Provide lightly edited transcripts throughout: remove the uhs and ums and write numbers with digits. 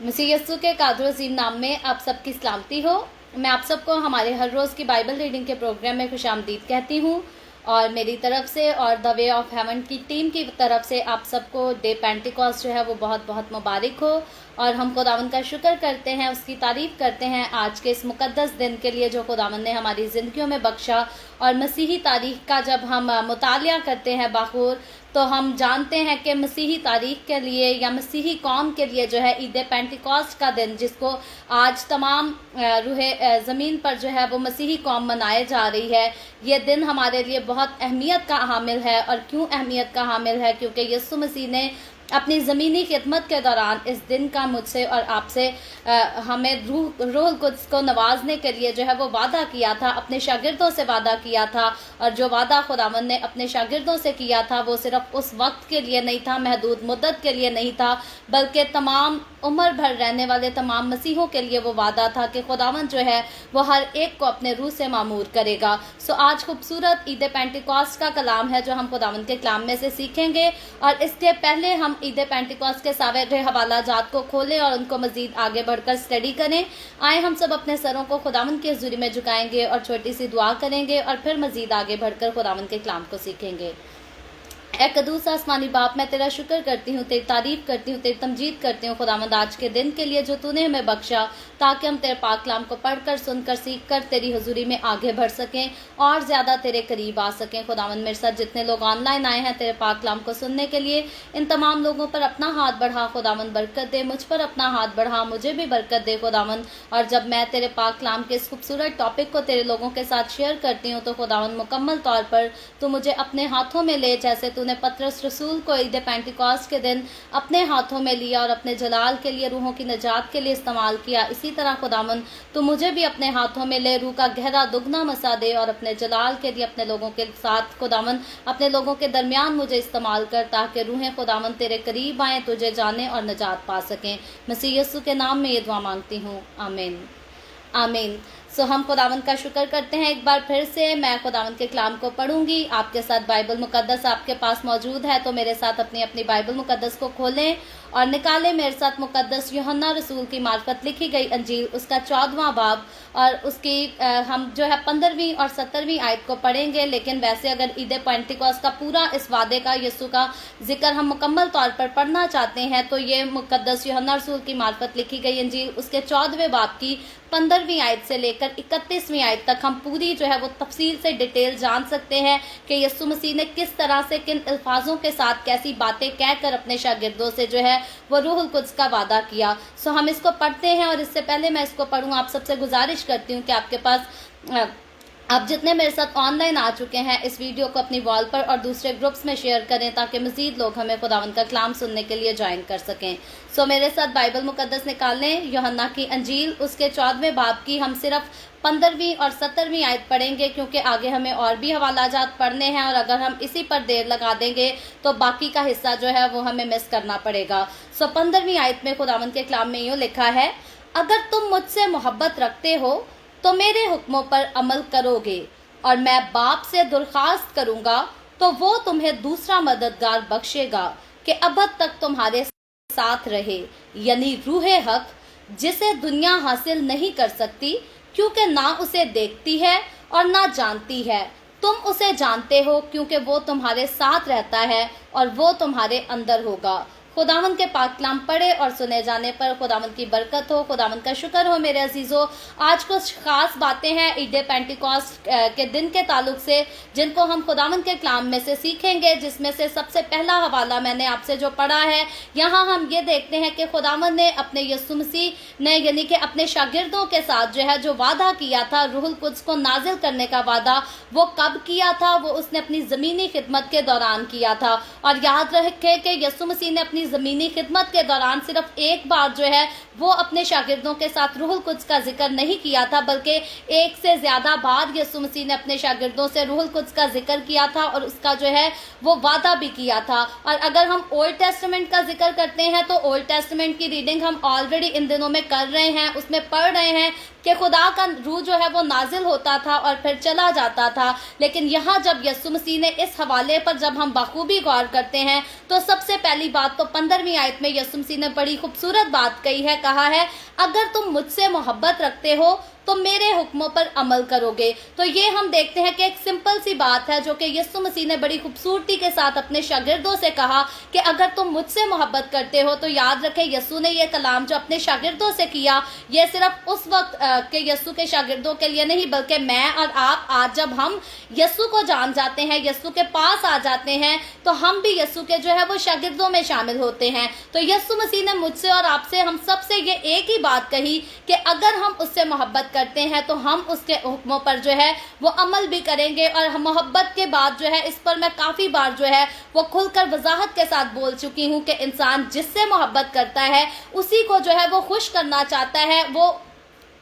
मसीह यस्सु के कादर अज़ीम नाम में आप सबकी सलामती हो। मैं आप सबको हमारे हर रोज़ की बाइबल रीडिंग के प्रोग्राम में खुशामदीद कहती हूँ और मेरी तरफ से और द वे ऑफ हेवन की टीम की तरफ से आप सबको डे पेंटिकॉस्ट जो है वो बहुत बहुत मुबारक हो। और हम खुदावन का शुक्र करते हैं, उसकी तारीफ़ करते हैं आज के इस मुक़द्दस दिन के लिए जो खुदावन ने हमारी ज़िंदगियों में बख्शा। और मसीही तारीख़ का जब हम मुतालिया करते हैं बाखूर, तो हम जानते हैं कि मसीही तारीख़ के लिए या मसीही कौम के लिए जो है ईद पेंटिकॉस्ट का दिन, जिसको आज तमाम रूहे ज़मीन पर जो है वो मसीही कौम मनाए जा रही है, ये दिन हमारे लिए बहुत अहमियत का हामिल है। और क्यों अहमियत का हामिल है? क्योंकि यीशु मसीह ने अपनी ज़मीनी खिदमत के दौरान इस दिन का मुझसे और आपसे हमें रूह कुद्स को नवाजने के लिए जो है वो वादा किया था, अपने शागिर्दों से वादा किया था। और जो वादा खुदावंद ने अपने शागिर्दों से किया था वो सिर्फ उस वक्त के लिए नहीं था, महदूद मुद्दत के लिए नहीं था, बल्कि तमाम उम्र भर रहने वाले तमाम मसीहों के लिए वो वादा था कि खुदावंद जो है वो हर एक को अपने रूह से मामूर करेगा। सो आज खूबसूरत ईद पेंटिकॉस्ट का कलाम है जो हम खुदावंद के कलाम में से सीखेंगे। और इसके पहले हम ईद पेंटिकॉस्ट के सारे हवाला जात को खोलें और उनको मजीद आगे बढ़कर स्टडी करें। आए हम सब अपने सरों को खुदावंद की हुज़ूरी में झुकाएंगे और छोटी सी दुआ करेंगे और फिर मजीद आगे बढ़कर खुदावंद के कलाम को सीखेंगे। ऐ कदूस आसमानी बाप, मैं तेरा शुक्र करती हूँ, तेरी तारीफ़ करती हूँ, तेरी तमजीद करती हूँ खुदावंद आज के दिन के लिए जो तूने हमें बख्शा, ताकि हम तेरे पाक कलाम को पढ़कर, सुनकर, सीखकर तेरी हुजूरी में आगे बढ़ सकें और ज़्यादा तेरे करीब आ सकें। खुदावंद मेरे साथ जितने लोग ऑनलाइन आए हैं तेरे पाक कलाम को सुनने के लिए, इन तमाम लोगों पर अपना हाथ बढ़ा खुदावंद, बरकत दे। मुझ पर अपना हाथ बढ़ा, मुझे भी बरकत दे खुदावंद। और जब मैं तेरे पाक कलाम के इस खूबसूरत टॉपिक को तेरे लोगों के साथ शेयर करती हूँ तो खुदावंद मुकम्मल तौर पर तू मुझे अपने हाथों में ले, जैसे तूने पतरस रसूल को ईद पेंटिकॉस्ट के दिन अपने हाथों में लिया और अपने जलाल के लिए, रूहों की नजात के लिए इस्तेमाल किया। इसी तरह खुदावंद तो मुझे भी अपने हाथों में ले, रूह का गहरा दुगना मसा दे और अपने जलाल के लिए अपने लोगों के साथ खुदावंद, अपने लोगों के दरमियान मुझे इस्तेमाल कर, ताकि रूहें खुदावंद तेरे करीब आएँ, तुझे जाने और नजात पा सकें। मसीह यीशु के नाम में ये दुआ मांगती हूँ, आमीन आमीन। सो हम खुदावंद का शुक्र करते हैं। एक बार फिर से मैं खुदावंद के कलाम को पढ़ूंगी, आपके साथ बाइबल मुकद्दस आपके पास मौजूद है, तो मेरे साथ अपनी अपनी बाइबल मुकद्दस को खोलें और निकालें मेरे साथ मुकद्दस यूहन्ना रसूल की मार्फत लिखी गई अंजील, उसका 14वां बाब और उसकी हम जो है 15वीं और 17वीं आयत को पढ़ेंगे। लेकिन वैसे अगर ईद पेंटिकॉस्ट का पूरा इस वादे का, यीशु का जिक्र हम मुकम्मल तौर पर पढ़ना चाहते हैं तो ये मुकद्दस यूहन्ना रसूल की मार्फत लिखी गई अंजील उसके 14वें बाब की 15वीं आयत से लेकर 31वीं आयत तक हम पूरी जो है वो तफसील से डिटेल जान सकते हैं कि यीशु मसीह ने किस तरह से, किन अल्फाजों के साथ, कैसी बातें कहकर अपने शागिर्दों से जो है वो रूहुल कुद्स का वादा किया। सो हम इसको पढ़ते हैं और इससे पहले मैं इसको पढ़ूँ आप सबसे गुजारिश करती हूँ कि आपके पास आप जितने मेरे साथ ऑनलाइन आ चुके हैं इस वीडियो को अपनी वॉल पर और दूसरे ग्रुप्स में शेयर करें, ताकि मज़ीद लोग हमें खुदावंद का कलाम सुनने के लिए ज्वाइन कर सकें। सो मेरे साथ बाइबल मुकद्दस निकाल लें, यूहन्ना की अंजील उसके 14वें बाब की हम सिर्फ 15वीं और 17वीं आयत पढ़ेंगे, क्योंकि आगे हमें और भी हवालाजात पढ़ने हैं और अगर हम इसी पर देर लगा देंगे तो बाकी का हिस्सा जो है वो हमें मिस करना पड़ेगा। सो 15वीं आयत में खुदावंद के कलाम में यूँ लिखा है, अगर तुम मुझसे मोहब्बत रखते हो तो मेरे हुक्मों पर अमल करोगे, और मैं बाप से दरख्वास्त करूंगा तो वो तुम्हें दूसरा मददगार बख्शेगा कि अब तक तुम्हारे साथ रहे, यानी रूहे हक, जिसे दुनिया हासिल नहीं कर सकती क्योंकि ना उसे देखती है और ना जानती है। तुम उसे जानते हो क्योंकि वो तुम्हारे साथ रहता है और वो तुम्हारे अंदर होगा। खुदावंद के पाक कलाम पढ़े और सुने जाने पर खुदावंद की बरकत हो, खुदावंद का शुक्र हो। मेरे अजीज़ों, आज कुछ खास बातें हैं ईद पेंटिकॉस्ट के दिन के ताल्लुक से जिनको हम खुदावंद के कलाम में से सीखेंगे, जिसमें से सबसे पहला हवाला मैंने आपसे जो पढ़ा है, यहाँ हम ये देखते हैं कि खुदावंद ने अपने यीशु मसीह ने यानी कि अपने शागिर्दों के साथ जो है जो वादा किया था, रूहुल कुद्स को नाजिल करने का वादा, वो कब किया था? वो उसने अपनी ज़मीनी खिदमत के दौरान किया था। और याद रखे कि यीशु मसीह ने अपनी ज़मीनी खिदमत के दौरान सिर्फ एक बार जो है वो अपने शागिर्दों के साथ रूहुल कुद्स का जिक्र नहीं किया था, बल्कि एक से ज़्यादा बार यीशु मसीह ने अपने शागिर्दों से रूहुल कुद्स का जिक्र किया था और उसका जो है वो वादा भी किया था। और अगर हम ओल्ड टेस्टामेंट का जिक्र करते हैं तो ओल्ड टेस्टामेंट की रीडिंग हम ऑलरेडी इन दिनों में कर रहे हैं, उसमें पढ़ रहे हैं कि खुदा का रूह जो है वो नाजिल होता था और फिर चला जाता था। लेकिन यहाँ जब यीशु मसीह ने इस हवाले पर जब हम बखूबी गौर करते हैं तो सबसे पहली बात तो 15वीं आयत में यीशु मसीह ने बड़ी खूबसूरत बात कही है, कहा है अगर तुम मुझसे मोहब्बत रखते हो तो मेरे हुक्मों पर अमल करोगे। तो ये हम देखते हैं कि एक सिंपल सी बात है जो कि यीशु मसीह ने बड़ी खूबसूरती के साथ अपने शागिर्दों से कहा कि अगर तुम मुझसे मोहब्बत करते हो। तो याद रखें, यीशु ने ये कलाम जो अपने शागिर्दों से किया, ये सिर्फ उस वक्त के यीशु के शागिर्दों के लिए नहीं, बल्कि मैं और आप आज जब हम यीशु को जान जाते हैं, यीशु के पास आ जाते हैं, तो हम भी यीशु के जो है वो शागिर्दों में शामिल होते हैं। तो यीशु मसीह ने मुझसे और आपसे, हम सबसे ये एक ही बात कही कि अगर हम उससे मोहब्बत करते हैं तो हम उसके हुक्मों पर जो है वो अमल भी करेंगे। और मोहब्बत के बाद जो है, इस पर मैं काफ़ी बार जो है वो खुलकर वजाहत के साथ बोल चुकी हूँ कि इंसान जिससे मोहब्बत करता है उसी को जो है वो खुश करना चाहता है, वो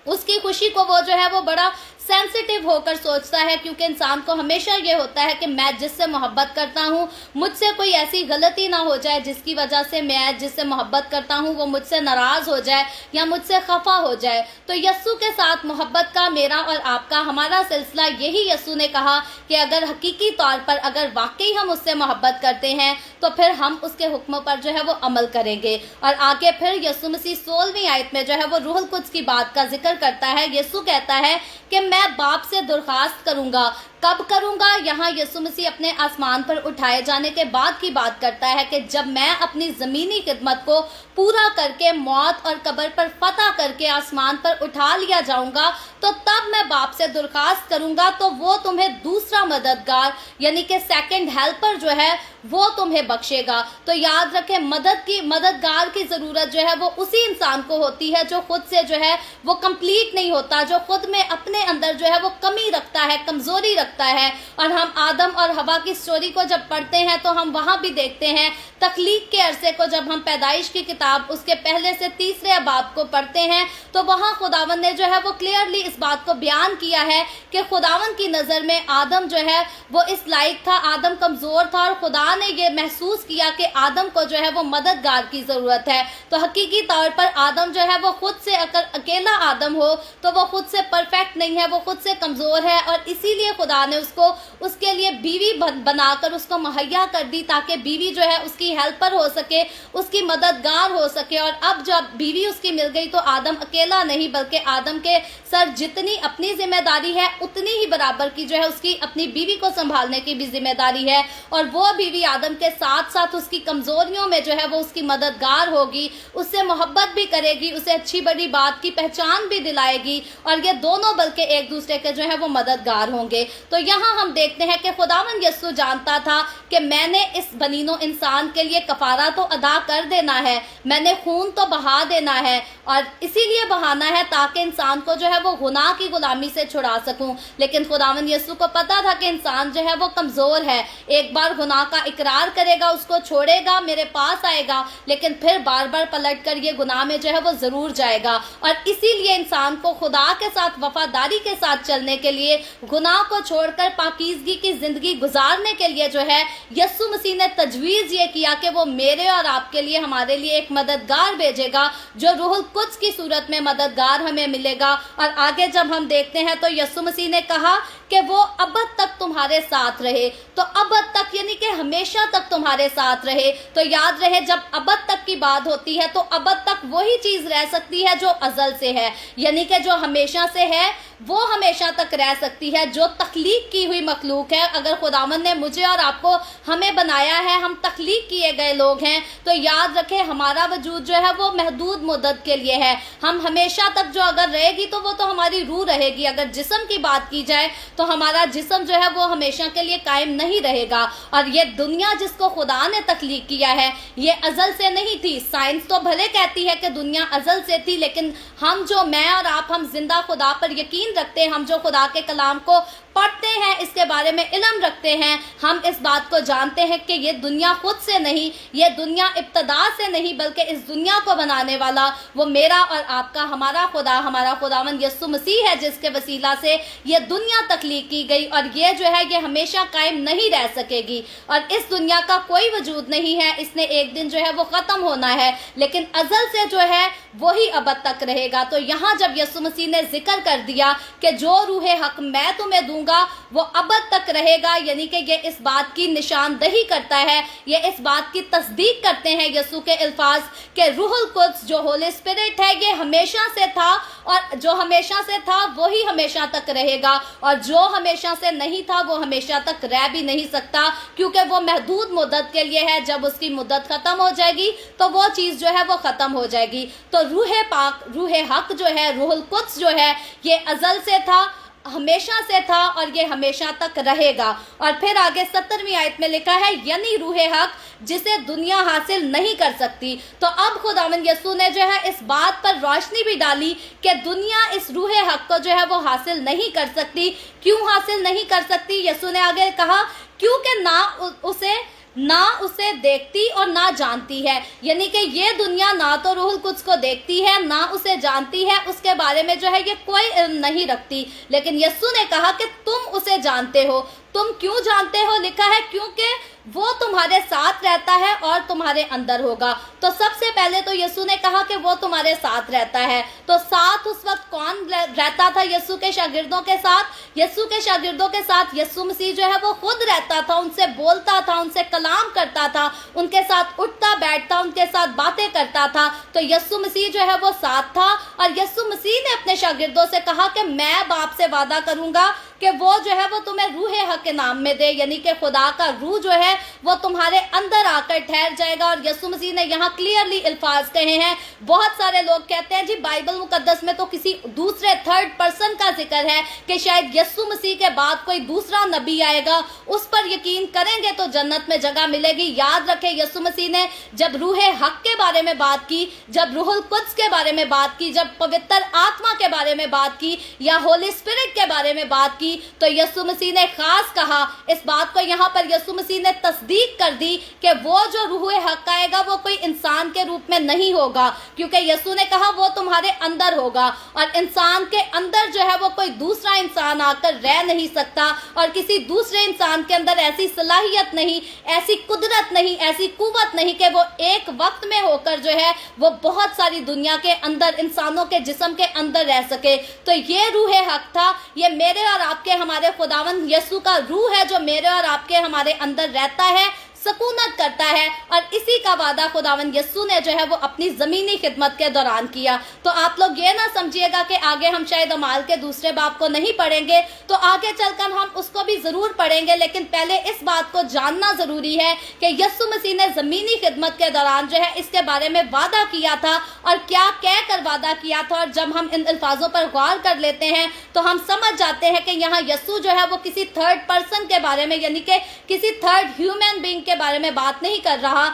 उसकी खुशी को वो जो है वो बड़ा सेंसिटिव होकर सोचता है, क्योंकि इंसान को हमेशा ये होता है कि मैं जिससे मोहब्बत करता हूँ मुझसे कोई ऐसी गलती ना हो जाए जिसकी वजह से मैं जिससे मोहब्बत करता हूँ वो मुझसे नाराज़ हो जाए या मुझसे खफा हो जाए। तो यीशु के साथ मोहब्बत का मेरा और आपका हमारा सिलसिला यही यीशु ने कहा कि अगर हकीकी तौर पर अगर वाकई हम उससे मोहब्बत करते हैं तो फिर हम उसके हुक्मों पर जो है वो अमल करेंगे। और आगे फिर यीशु मसीह 16वीं आयत में जो है वो रूहुल कुद्स की बात का जिक्र करता है। यीशु कहता है कि मैं बाप से दरख्वास्त करूंगा। कब करूंगा? यहाँ यीशु मसीह अपने आसमान पर उठाए जाने के बाद की बात करता है कि जब मैं अपनी ज़मीनी खिदमत को पूरा करके मौत और कब्र पर फतह करके आसमान पर उठा लिया जाऊंगा, तो तब मैं बाप से दरख्वास्त करूंगा तो वो तुम्हें दूसरा मददगार यानी कि सेकंड हेल्पर जो है वो तुम्हें बख्शेगा। तो याद रखें, मददगार की ज़रूरत जो है वो उसी इंसान को होती है जो खुद से जो है वो कंप्लीट नहीं होता, जो खुद में अपने अंदर जो है वो कमी रखता है, कमज़ोरी रखता है। और हम आदम और हवा की स्टोरी को जब पढ़ते हैं तो हम वहाँ भी देखते हैं, तख्लीक के अरसे को जब हम पैदाइश की किताब उसके पहले से तीसरे बाब को पढ़ते हैं तो वहाँ खुदावन ने जो है वो क्लियरली इस बात को बयान किया है कि खुदावन की नज़र में आदम जो है वो इस लायक था, आदम कमज़ोर था और खुदा ने ये महसूस किया कि आदम को जो है वो मददगार की ज़रूरत है। तो हकीकी तौर पर आदम जो है वो खुद से, अगर अकेला आदम हो तो वो खुद से परफेक्ट नहीं है, वो खुद से कमज़ोर है। और इसीलिए खुदा ने उसको उसके लिए बीवी बनाकर उसको मुहैया कर दी ताकि बीवी जो है उसकी हेल्पर हो सके, उसकी मददगार हो सके। और अब जब बीवी उसकी मिल गई तो आदम अकेला नहीं बल्कि आदम के सर जितनी अपनी जिम्मेदारी है उतनी ही बराबर की जो है उसकी अपनी बीवी को संभालने की भी जिम्मेदारी है। और वो बीवी आदम के साथ साथ उसकी कमजोरियों में जो है वो उसकी मददगार होगी, उससे मोहब्बत भी करेगी, उसे अच्छी बड़ी बात की पहचान भी दिलाएगी और ये दोनों बल्कि एक दूसरे के जो है वो मददगार होंगे। तो यहाँ हम देखते हैं कि खुदावन यीशु जानता था कि मैंने इस बनीनो इंसान के लिए कफारा तो अदा कर देना है, मैंने खून तो बहा देना है और इसीलिए बहाना है ताकि इंसान को जो है वो गुनाह की गुलामी से छुड़ा सकूं। लेकिन खुदावन यीशु को पता था कि इंसान जो है वो कमज़ोर है, एक बार गुनाह का इकरार करेगा, उसको छोड़ेगा, मेरे पास आएगा, लेकिन फिर बार बार पलट कर ये गुनाह में जो है वो ज़रूर जाएगा। और इसीलिए इंसान को खुदा के साथ वफादारी के साथ चलने के लिए, गुनाह को छोड़कर पाकीज़गी की ज़िंदगी गुजारने के लिए जो है यीशु मसीह ने तजवीज़ ये किया कि वो मेरे और आपके लिए, हमारे लिए एक मददगार भेजेगा जो रूहुल कुद्स की सूरत में मददगार हमें मिलेगा। और आगे जब हम देखते हैं तो यीशु मसीह ने कहा कि वो अबद तक तुम्हारे साथ रहे। तो अबद तक यानी कि हमेशा तक तुम्हारे साथ रहे। तो याद रहे, जब अबद तक की बात होती है तो अबद तक वही चीज़ रह सकती है जो अज़ल से है, यानी कि जो हमेशा से है वो हमेशा तक रह सकती है। जो तख्लीक की हुई मखलूक है, अगर खुदावन ने मुझे और आपको हमें बनाया है, हम तख्लीक किए गए लोग हैं, तो याद रखें हमारा वजूद जो है वो महदूद मुद्दत के लिए है। हम हमेशा तक जो अगर रहेगी तो वो तो हमारी रूह रहेगी। अगर जिस्म की बात की जाए तो हमारा जिस्म जो है वो हमेशा के लिए कायम नहीं रहेगा। और ये दुनिया जिसको खुदा ने तख्लीक किया है ये अज़ल से नहीं थी। साइंस तो भले कहती है कि दुनिया अज़ल से थी, लेकिन हम जो, मैं और आप, हम जिंदा खुदा पर यकीन रखते हैं, हम जो खुदा के कलाम को पढ़ते हैं, इसके बारे में इल्म रखते हैं, हम इस बात को जानते हैं कि ये दुनिया खुद से नहीं, ये दुनिया इब्तदा से नहीं, बल्कि इस दुनिया को बनाने वाला वो मेरा और आपका, हमारा खुदा, हमारा खुदावन यीशु मसीह है जिसके वसीला से ये दुनिया तख्लीक की गई। और ये जो है ये हमेशा कायम नहीं रह सकेगी और इस दुनिया का कोई वजूद नहीं है, इसने एक दिन जो है वो ख़त्म होना है। लेकिन अज़ल से जो है वही अब तक रहेगा। तो यहाँ जब यीशु मसीह ने जिक्र कर दिया कि जो रूह हक मैं तुम्हें दूंगा वो अब तक रहेगा, यानी कि ये इस बात की निशानदही करता है, ये इस बात की तस्दीक करते हैं यीशु के अल्फाज कि रूहुल कुद्स जो होली स्पिरिट है ये हमेशा से था, और जो हमेशा से था वही हमेशा तक रहेगा, और जो हमेशा से नहीं था वो हमेशा तक रह भी नहीं सकता, क्योंकि वो महदूद मुद्दत के लिए है। जब उसकी मुद्दत खत्म हो जाएगी तो वो चीज़ जो है वो खत्म हो जाएगी। तो रूह पाक, रूह हक जो है, रूहुल कुद्स जो है, ये अज़ल से था, हमेशा से था, और ये हमेशा तक रहेगा। और फिर आगे 17वीं आयत में लिखा है, यानी रूह हक जिसे दुनिया हासिल नहीं कर सकती। तो अब खुदावंद यीशु ने जो है इस बात पर रोशनी भी डाली कि दुनिया इस रूह हक को जो है वो हासिल नहीं कर सकती। क्यों हासिल नहीं कर सकती? यीशु ने आगे कहा, क्योंकि ना उसे देखती और ना जानती है। यानी कि ये दुनिया ना तो रूहुल कुद्स को देखती है, ना उसे जानती है, उसके बारे में जो है ये कोई इल्म नहीं रखती। लेकिन यीशु ने कहा कि तुम उसे जानते हो। तुम क्यों जानते हो? लिखा है क्योंकि वो तुम्हारे साथ रहता है और तुम्हारे अंदर होगा। तो सबसे पहले तो यीशु ने कहा कि वो तुम्हारे साथ रहता है। तो साथ उस वक्त कौन रहता था यीशु के शागिर्दों के साथ? यीशु के शागिर्दों के साथ यीशु मसीह जो है वो खुद रहता था, उनसे बोलता था, उनसे कलाम करता था, उनके साथ उठता बैठता, उनके साथ बातें करता था। तो यीशु मसीह जो है वो साथ था, और यीशु मसीह ने अपने शागिर्दों से कहा कि मैं बाप से वादा करूंगा कि वो जो है वो तुम्हें रूह हक के नाम में दे, यानी कि खुदा का रूह जो है वो तुम्हारे अंदर आकर ठहर जाएगा। और यीशु मसीह ने यहाँ क्लियरली अल्फाज कहे हैं। बहुत सारे लोग कहते हैं जी बाइबल मुकद्दस में तो किसी दूसरे थर्ड पर्सन का जिक्र है कि शायद यीशु मसीह के बाद कोई दूसरा नबी आएगा, उस पर यकीन करेंगे तो जन्नत में जगह मिलेगी। याद रखें, यीशु मसीह ने जब रूह हक के बारे में बात की, जब रूहुल कुद्स के बारे में बात की, जब पवित्र आत्मा के बारे में बात की, या होली स्पिरिट के बारे में बात की, तो यीशु मसीह ने खास कहा, इस बात को यहाँ पर यीशु मसीह ने तस्दीक कर दी कि वो जो रूह हक आएगा वो कोई इंसान के रूप में नहीं होगा, क्योंकि यीशु ने कहा वो तुम्हारे अंदर होगा, और इंसान के अंदर जो है वो कोई दूसरा इंसान आकर रह नहीं सकता, और किसी दूसरे इंसान के अंदर ऐसी सलाहियत नहीं, ऐसी कुदरत नहीं, ऐसी कुव्वत नहीं कि वो एक वक्त में होकर जो है वो बहुत सारी दुनिया के अंदर, इंसानों के जिस्म के अंदर रह सके। तो ये रूह हक था, ये मेरे और आपके, हमारे खुदावंद यीशु का रूह है जो मेरे और आपके हमारे अंदर रहता है, सकूनत करता है। और इसी का वादा खुदावंद यीशु ने जो है वो अपनी ज़मीनी खिदमत के दौरान किया। तो आप लोग ये ना समझिएगा कि आगे हम शायद अमाल के दूसरे बाब को नहीं पढ़ेंगे, तो आगे चलकर हम उसको भी ज़रूर पढ़ेंगे, लेकिन पहले इस बात को जानना ज़रूरी है कि यीशु मसीह ने ज़मीनी खिदमत के दौरान जो है इसके बारे में वादा किया था, और क्या कह कर वादा किया था। और जब हम इन अल्फाजों पर गौर कर लेते हैं तो हम समझ जाते हैं कि यहाँ यीशु जो है वो किसी थर्ड पर्सन के बारे में, यानी कि किसी थर्ड ह्यूमन बीइंग के बारे में बात नहीं कर रहा।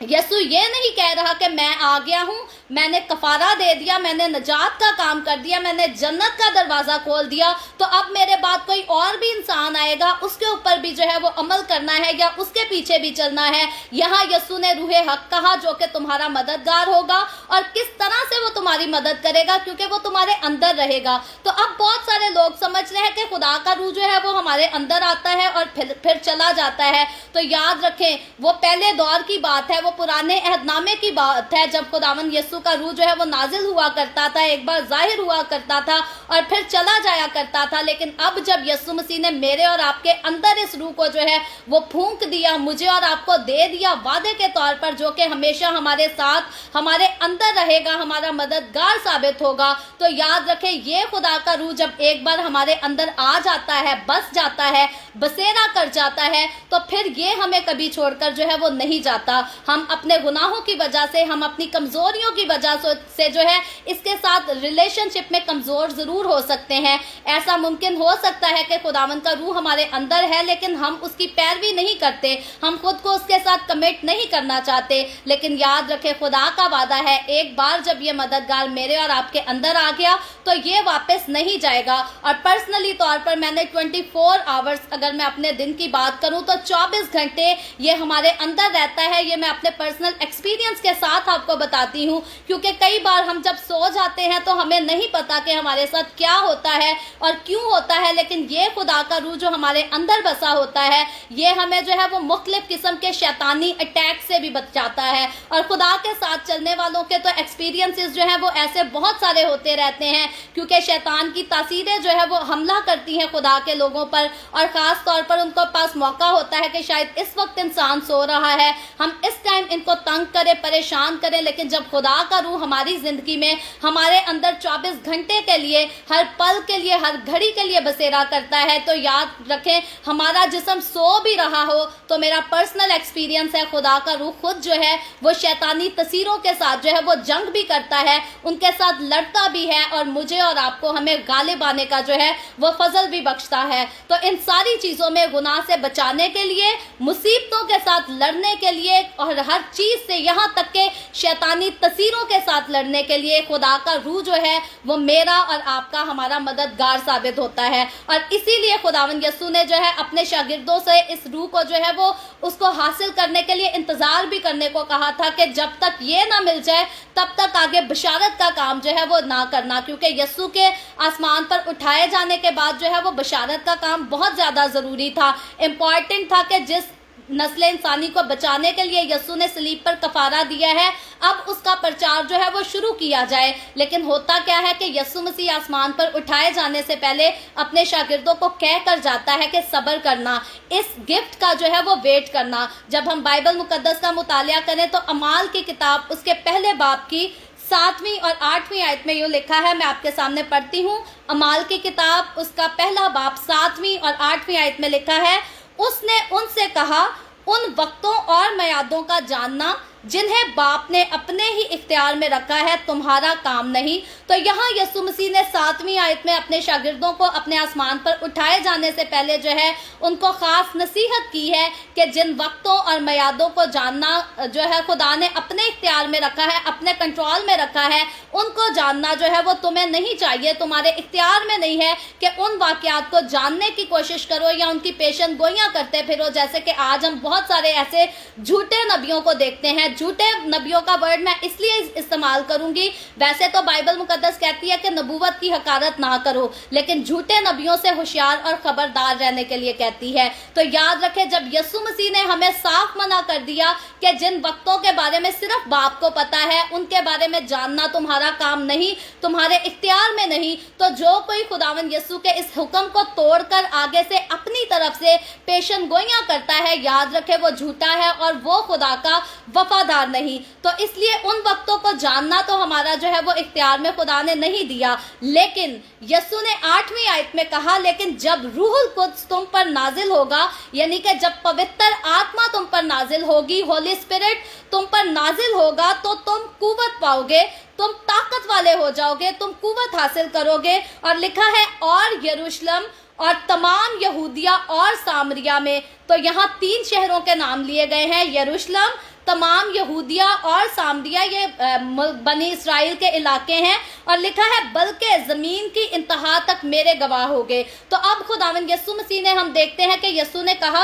यीशु ये नहीं कह रहा कि मैं आ गया हूँ, मैंने कफारा दे दिया, मैंने नजात का काम कर दिया, मैंने जन्नत का दरवाज़ा खोल दिया, तो अब मेरे बाद कोई और भी इंसान आएगा, उसके ऊपर भी जो है वो अमल करना है या उसके पीछे भी चलना है। यहाँ यीशु ने रूह हक कहा जो कि तुम्हारा मददगार होगा, और किस तरह से वो तुम्हारी मदद करेगा, क्योंकि वो तुम्हारे अंदर रहेगा। तो अब बहुत सारे लोग समझ रहे हैं कि खुदा का रूह जो है वो हमारे अंदर आता है और फिर चला जाता है। तो याद रखें, वो पहले दौर की बात है, वो पुराने अहदनामे की बात है, जब खुदावंद यीशु का रूह जो है वो नाजिल हुआ करता था, एक बार जाहिर हुआ करता था और फिर चला जाया करता था। लेकिन अब जब यीशु मसीह ने मेरे और आपके अंदर इस रूह को जो है वो फूंक दिया, मुझे और आपको दे दिया वादे के तौर पर, जो कि हमेशा हमारे साथ, हमारे अंदर रहेगा, हमारा मददगार साबित होगा। तो याद रखें, ये खुदा का रूह जब एक बार हमारे अंदर आ जाता है, बस जाता है, बसेरा कर जाता है, तो फिर ये हमें कभी छोड़कर जो है वो नहीं जाता। हम अपने गुनाहों की वजह से, हम अपनी कमजोरियों की वजह से जो है इसके साथ रिलेशनशिप में कमजोर जरूर हो सकते हैं। ऐसा मुमकिन हो सकता है कि खुदावंद का रूह हमारे अंदर है, लेकिन हम उसकी पैरवी नहीं करते, हम खुद को उसके साथ कमिट नहीं करना चाहते। लेकिन याद रखें, खुदा का वादा है, एक बार जब ये मददगार मेरे और आपके अंदर आ गया तो ये वापस नहीं जाएगा। और पर्सनली तौर पर मैंने 24 आवर्स, अगर मैं अपने दिन की बात करूं तो 24 घंटे ये हमारे अंदर रहता है। ये मैं अपने पर्सनल एक्सपीरियंस के साथ आपको बताती हूँ کیونکہ کئی بار ہم جب سو جاتے ہیں تو ہمیں نہیں پتا کہ ہمارے ساتھ کیا ہوتا ہے اور کیوں ہوتا ہے، لیکن یہ خدا کا روح جو ہمارے اندر بسا ہوتا ہے یہ ہمیں جو ہے وہ مختلف قسم کے شیطانی اٹیک سے بھی بچاتا ہے۔ اور خدا کے ساتھ چلنے والوں کے تو ایکسپیرینسز جو ہیں وہ ایسے بہت سارے ہوتے رہتے ہیں، کیونکہ شیطان کی تاثیریں جو ہے وہ حملہ کرتی ہیں خدا کے لوگوں پر، اور خاص طور پر ان کو پاس موقع ہوتا ہے کہ شاید اس وقت انسان سو رہا ہے، ہم اس ٹائم ان کو تنگ کریں، پریشان کریں، لیکن جب خدا کا روح ہماری زندگی میں ہمارے اندر 24 گھنٹے کے لیے، ہر پل کے لیے، ہر گھڑی کے لیے بسیرا کرتا ہے، تو یاد رکھیں ہمارا جسم سو بھی رہا ہو تو میرا پرسنل ایکسپیرینس ہے خدا کا روح خود جو ہے وہ شیطانی تاثیروں کے ساتھ جو ہے وہ جنگ بھی کرتا ہے، ان کے ساتھ لڑتا بھی ہے، اور مجھے اور آپ کو ہمیں غالب آنے کا جو ہے وہ فضل بھی بخشتا ہے۔ تو ان ساری چیزوں میں گناہ سے بچانے کے لیے، مصیبتوں کے ساتھ لڑنے کے لیے، اور ہر چیز سے یہاں تک کہ شیطانی تاثیروں کے ساتھ لڑنے کے لیے خدا کا روح جو ہے وہ میرا اور آپ کا ہمارا مددگار ثابت ہوتا ہے۔ اور اسی لیے خداوند یسوع نے جو ہے اپنے شاگردوں سے اس روح کو جو ہے وہ اس کو حاصل کرنے کے لیے انتظار بھی کرنے کو کہا تھا کہ جب تک یہ نہ مل جائے تب تک آگے بشارت کا کام جو ہے وہ نہ کرنا، کیونکہ یسوع کے آسمان پر اٹھائے جانے کے بعد جو ہے وہ بشارت کا کام بہت زیادہ ضروری تھا، امپورٹنٹ تھا کہ جس نسل انسانی کو بچانے کے لیے یسوع نے صلیب پر کفارہ دیا ہے اب اس کا پرچار جو ہے وہ شروع کیا جائے۔ لیکن ہوتا کیا ہے کہ یسوع مسیح آسمان پر اٹھائے جانے سے پہلے اپنے شاگردوں کو کہہ کر جاتا ہے کہ صبر کرنا، اس گفٹ کا جو ہے وہ ویٹ کرنا۔ جب ہم بائبل مقدس کا مطالعہ کریں تو اعمال کی کتاب اس کے پہلے باب کی 7ویں اور 8ویں آیت میں یوں لکھا ہے، میں آپ کے سامنے پڑھتی ہوں۔ اعمال کی کتاب اس کا پہلا باب 7ویں اور 8ویں آیت میں لکھا ہے، اس نے ان سے کہا ان وقتوں اور میعادوں کا جاننا جنہیں باپ نے اپنے ہی اختیار میں رکھا ہے تمہارا کام نہیں۔ تو یہاں یسوع مسیح نے 7ویں آیت میں اپنے شاگردوں کو اپنے آسمان پر اٹھائے جانے سے پہلے جو ہے ان کو خاص نصیحت کی ہے کہ جن وقتوں اور میعادوں کو جاننا جو ہے خدا نے اپنے اختیار میں رکھا ہے، اپنے کنٹرول میں رکھا ہے، ان کو جاننا جو ہے وہ تمہیں نہیں چاہیے، تمہارے اختیار میں نہیں ہے کہ ان واقعات کو جاننے کی کوشش کرو یا ان کی پیشن گوئیاں کرتے پھرو، جیسے کہ آج ہم بہت سارے ایسے جھوٹے نبیوں کو دیکھتے ہیں۔ جھوٹے نبیوں کا ورڈ میں اس لیے استعمال کروں گی، ویسے تو بائبل مقدس کہتی ہے کہ نبوت کی حقارت نہ کرو، لیکن جھوٹے نبیوں سے ہوشیار اور خبردار رہنے کے لیے کہتی ہے۔ تو یاد رکھیں جب یسوع مسیح نے ہمیں صاف منع کر دیا کہ جن وقتوں کے بارے میں صرف باپ کو پتا ہے ان کے بارے میں جاننا تمہارا کام نہیں، تمہارے اختیار میں نہیں، تو جو کوئی خداوند یسوع کے اس حکم کو توڑ کر آگے سے اپنی طرف سے پیشن گوئیاں کرتا ہے، یاد رکھے وہ جھوٹا ہے اور وہ خدا کا وفادار نہیں۔ تو اس لیے ان وقتوں کو جاننا تو ہمارا جو ہے وہ اختیار میں خدا نے نہیں دیا، لیکن یسوع نے 8ویں آیت میں کہا لیکن جب روح القدس تم پر نازل ہوگا، یعنی کہ جب پوتر آتما تم پر نازل ہوگی، ہولی اسپرٹ تم پر نازل ہوگا تو تم قوت پاؤ گے، تم طاقت والے ہو جاؤ گے، تم قوت حاصل کرو گے۔ اور لکھا ہے اور یروشلم اور تمام یہودیہ اور سامریہ میں، تو یہاں 3 شہروں کے نام لیے گئے ہیں، یروشلم، تمام یہودیہ اور سامریہ، یہ بنی اسرائیل کے علاقے ہیں، اور لکھا ہے بلکہ زمین کی انتہا تک میرے گواہ ہوگے۔ تو اب خداوند یسوع مسیح نے ہم دیکھتے ہیں کہ یسوع نے کہا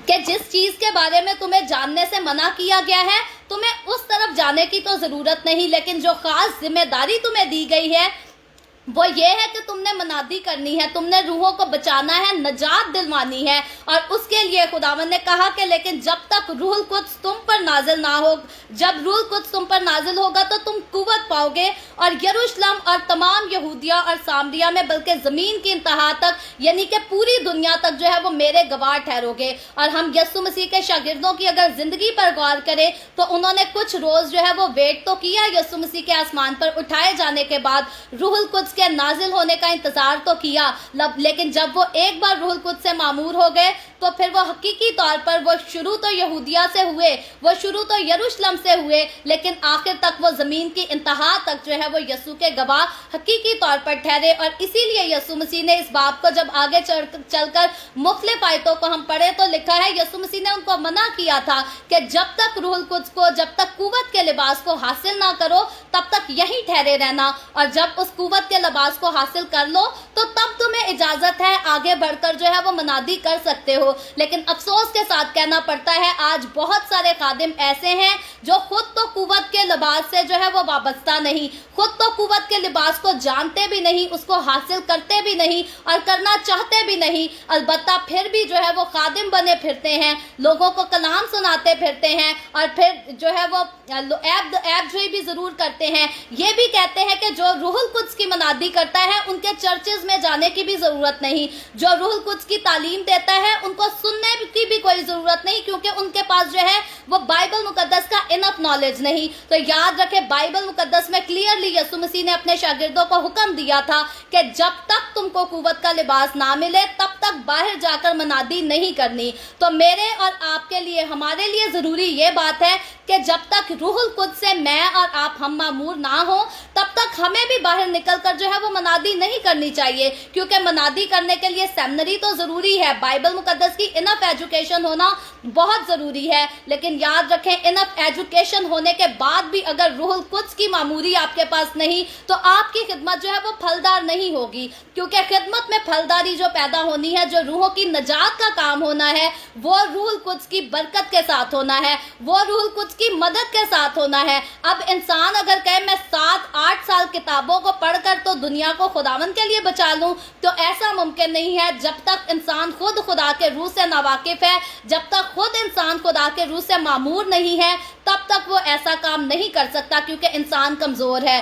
کہ جس چیز کے بارے میں تمہیں جاننے سے منع کیا گیا ہے تمہیں اس طرف جانے کی تو ضرورت نہیں، لیکن جو خاص ذمہ داری تمہیں دی گئی ہے وہ یہ ہے کہ تم نے منادی کرنی ہے، تم نے روحوں کو بچانا ہے، نجات دلوانی ہے۔ اور اس کے لیے خداوند نے کہا کہ لیکن جب تک روح القدس تم پر نازل نہ ہو، جب روح القدس تم پر نازل ہوگا تو تم قوت پاؤ گے، اور یروشلم اور تمام یہودیہ اور سامریہ میں بلکہ زمین کی انتہا تک، یعنی کہ پوری دنیا تک جو ہے وہ میرے گواہ ٹھہرو گے۔ اور ہم یسوع مسیح کے شاگردوں کی اگر زندگی پر غور کریں تو انہوں نے کچھ روز جو ہے وہ ویٹ تو کیا یسوع مسیح کے آسمان پر اٹھائے جانے کے بعد، روح القدس کے نازل ہونے کا انتظار تو کیا، لیکن جب وہ ایک بار روح القدس سے معمور ہو گئے تو پھر وہ حقیقی طور پر وہ شروع تو یہودیہ سے ہوئے، وہ شروع تو یروشلم سے ہوئے، لیکن آخر تک وہ زمین کی انتہا تک جو ہے وہ یسوع کے گواہ حقیقی طور پر ٹھہرے۔ اور اسی لیے یسوع مسیح نے اس باب کو جب آگے چل کر مختلف آیتوں کو ہم پڑھے تو لکھا ہے یسوع مسیح نے ان کو منع کیا تھا کہ جب تک روح القدس کو، جب تک قوت کے لباس کو حاصل نہ کرو تب تک یہیں ٹھہرے رہنا، اور جب اس قوت کے لباس کو حاصل کر لو تو تب تمہیں اجازت ہے آگے بڑھ کر جو ہے وہ منادی کر سکتے ہو۔ ہو. لیکن افسوس کے ساتھ کہنا پڑتا ہے آج بہت سارے خادم ایسے ہیں جو خود تو قوت کے لباس سے جو ہے وہ وابستہ نہیں, خود تو قوت کے لباس کو جانتے بھی نہیں, اس کو حاصل کرتے بھی نہیں اور کرنا چاہتے بھی نہیں, البتہ پھر بھی جو ہے وہ خادم بنے پھرتے ہیں, لوگوں کو کلام سناتے پھرتے ہیں اور پھر جو ہے وہ ایب جوئی بھی ضرور کرتے ہیں. یہ بھی کہتے ہیں کہ جو روح القدس کی منادی کرتا ہے ان کے چرچز میں جانے کی بھی ضرورت نہیں, جو روح القدس کی تعلیم دیتا ہے ان کو سننے کی بھی کوئی ضرورت نہیں, کیونکہ ان کے پاس جو ہے وہ بائبل مقدس کا انف نالج نہیں. تو یاد رکھے بائبل مقدس میں کلیئرلی یسوع مسیح نے اپنے شاگردوں کو حکم دیا تھا کہ جب تک تم کو قوت کا لباس نہ ملے تب تک باہر جا کر منادی نہیں کرنی. تو میرے اور آپ کے لیے, ہمارے لیے ضروری یہ بات ہے کہ جب تک روح القدس سے میں اور آپ ہم معمور نہ ہوں تب تک ہمیں بھی باہر نکل کر جو ہے وہ منادی نہیں کرنی چاہیے, کیونکہ منادی کرنے کے لیے سیمنری تو ضروری ہے, بائبل مقدس کی انف ایجوکیشن ہونا بہت ضروری ہے. لیکن یاد رکھیں انف ایجوکیشن ہونے کے بعد بھی اگر روح القدس کی معموری آپ کے پاس نہیں تو آپ کی خدمت جو ہے وہ پھلدار نہیں ہوگی, کیونکہ خدمت میں پھلداری جو پیدا ہونی ہے, جو روحوں کی نجات کا کام ہونا ہے, وہ روح القدس کی برکت کے ساتھ ہونا ہے, وہ روح القدس کی مدد کے ساتھ ہونا ہے. اب انسان اگر کہے میں 7-8 سال کتابوں کو پڑھ کر تو دنیا کو خداوند کے لیے بچا لوں, تو ایسا ممکن نہیں ہے. جب تک انسان خود خدا کے روح سے ناواقف ہے, جب تک خود انسان خدا کے روح سے معمور نہیں ہے, تب تک وہ ایسا کام نہیں کر سکتا, کیونکہ انسان کمزور ہے.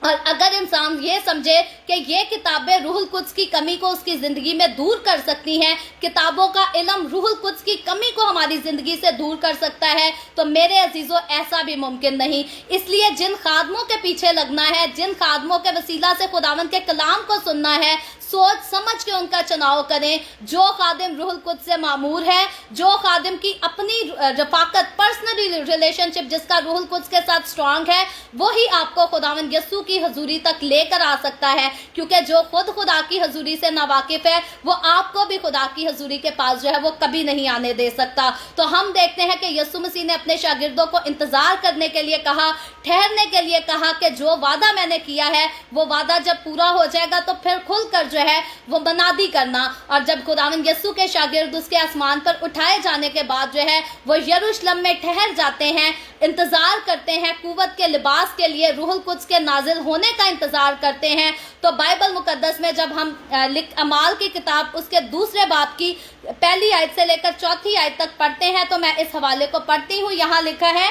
اور اگر انسان یہ سمجھے کہ یہ کتابیں روح القدس کی کمی کو اس کی زندگی میں دور کر سکتی ہیں, کتابوں کا علم روح القدس کی کمی کو ہماری زندگی سے دور کر سکتا ہے, تو میرے عزیزو ایسا بھی ممکن نہیں. اس لیے جن خادموں کے پیچھے لگنا ہے, جن خادموں کے وسیلہ سے خداوند کے کلام کو سننا ہے, سوچ سمجھ کے ان کا چناؤ کریں. جو خادم روح القدس سے معمور ہے, جو خادم کی اپنی رفاقت, پرسنل ریلیشن شپ جس کا روح القدس کے ساتھ سٹرانگ ہے, وہی آپ کو خداوند یسوع کی حضوری تک لے کر آ سکتا ہے. کیونکہ جو خود خدا کی حضوری سے ناواقف ہے وہ آپ کو بھی خدا کی حضوری کے پاس جو ہے وہ کبھی نہیں آنے دے سکتا. تو ہم دیکھتے ہیں کہ یسوع مسیح نے اپنے شاگردوں کو انتظار کرنے کے لیے کہا, ٹھہرنے کے لیے کہا کہ جو وعدہ میں نے کیا ہے وہ وعدہ جب پورا ہو جائے گا تو پھر کھل کر جو ہے وہ منادی کرنا. اور جب خداوند یسوع کے شاگرد اس کے آسمان پر اٹھائے جانے کے بعد جو ہے وہ یروشلم میں ٹھہر جاتے ہیں, انتظار کرتے ہیں قوت کے لباس کے لیے, روح القدس کے نازل ہونے کا انتظار کرتے ہیں. تو بائبل مقدس میں جب ہم اعمال کی کتاب اس کے 2 باب کی 1 آیت سے لے کر 4 آیت تک پڑھتے ہیں, تو میں اس حوالے کو پڑھتی ہوں. یہاں لکھا ہے,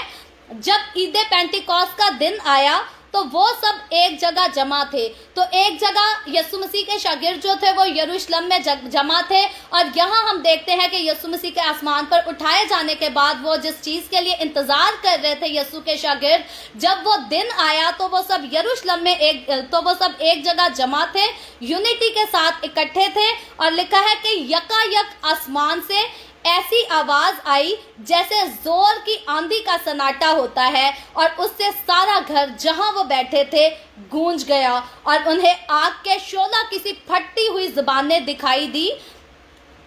جب عید پینٹیکوست کا دن آیا تو وہ سب ایک جگہ جمع تھے. تو ایک جگہ یسوع مسیح کے شاگرد جو تھے وہ یروشلم میں جمع تھے, اور یہاں ہم دیکھتے ہیں کہ یسوع مسیح کے آسمان پر اٹھائے جانے کے بعد وہ جس چیز کے لیے انتظار کر رہے تھے یسوع کے شاگرد, جب وہ دن آیا تو وہ سب یروشلم میں ایک جگہ جمع تھے, یونٹی کے ساتھ اکٹھے تھے. اور لکھا ہے کہ یکایک آسمان سے ایسی آواز آئی جیسے زور کی آندھی کا سناٹا ہوتا ہے, اور اس سے سارا گھر جہاں وہ بیٹھے تھے گونج گیا, اور انہیں آگ کے شعلہ کسی پھٹی ہوئی زبانیں دکھائی دی,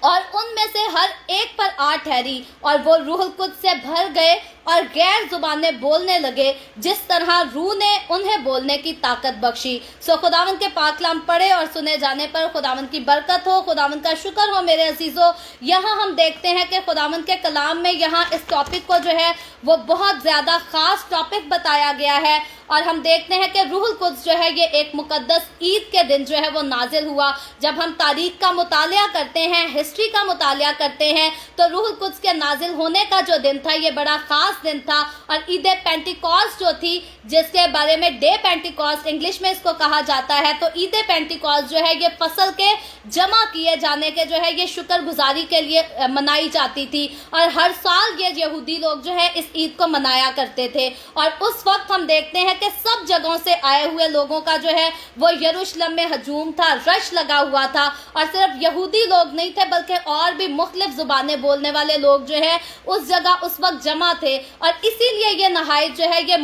اور ان میں سے ہر ایک پر آ ٹھہری, اور وہ روح القدس سے بھر گئے اور غیر زبانیں بولنے لگے جس طرح روح نے انہیں بولنے کی طاقت بخشی. سو خداوند کے پاک کلام پڑھے اور سنے جانے پر خداوند کی برکت ہو, خداوند کا شکر ہو میرے عزیزو. یہاں ہم دیکھتے ہیں کہ خداوند کے کلام میں یہاں اس ٹاپک کو جو ہے وہ بہت زیادہ خاص ٹاپک بتایا گیا ہے, اور ہم دیکھتے ہیں کہ روح القدس جو ہے یہ ایک مقدس عید کے دن جو ہے وہ نازل ہوا. جب ہم تاریخ کا مطالعہ کرتے ہیں, ہسٹری کا مطالعہ کرتے ہیں, تو روح القدس کے نازل ہونے کا جو دن تھا یہ بڑا خاص دن تھا. اور عید پینٹیکوست جو تھی, جس کے بارے میں ڈے پینٹیکوست انگلش میں اس کو کہا جاتا ہے, تو عید پینٹیکوست جو ہے یہ فصل کے جمع کیے جانے کے جو ہے یہ شکر گزاری کے لیے منائی جاتی تھی, اور ہر سال یہ یہودی لوگ جو ہے اس عید کو منایا کرتے تھے. اور اس وقت ہم دیکھتے ہیں کہ سب جگہوں سے آئے ہوئے لوگوں کا جو ہے وہ یروشلم میں ہجوم تھا, رش لگا ہوا تھا, اور صرف یہودی لوگ نہیں تھے بلکہ اور بھی مختلف زبانیں بولنے والے لوگ جو ہے اس جگہ اس وقت جمع تھے. اور اسی لیے یہ نہایت جو ہے یہ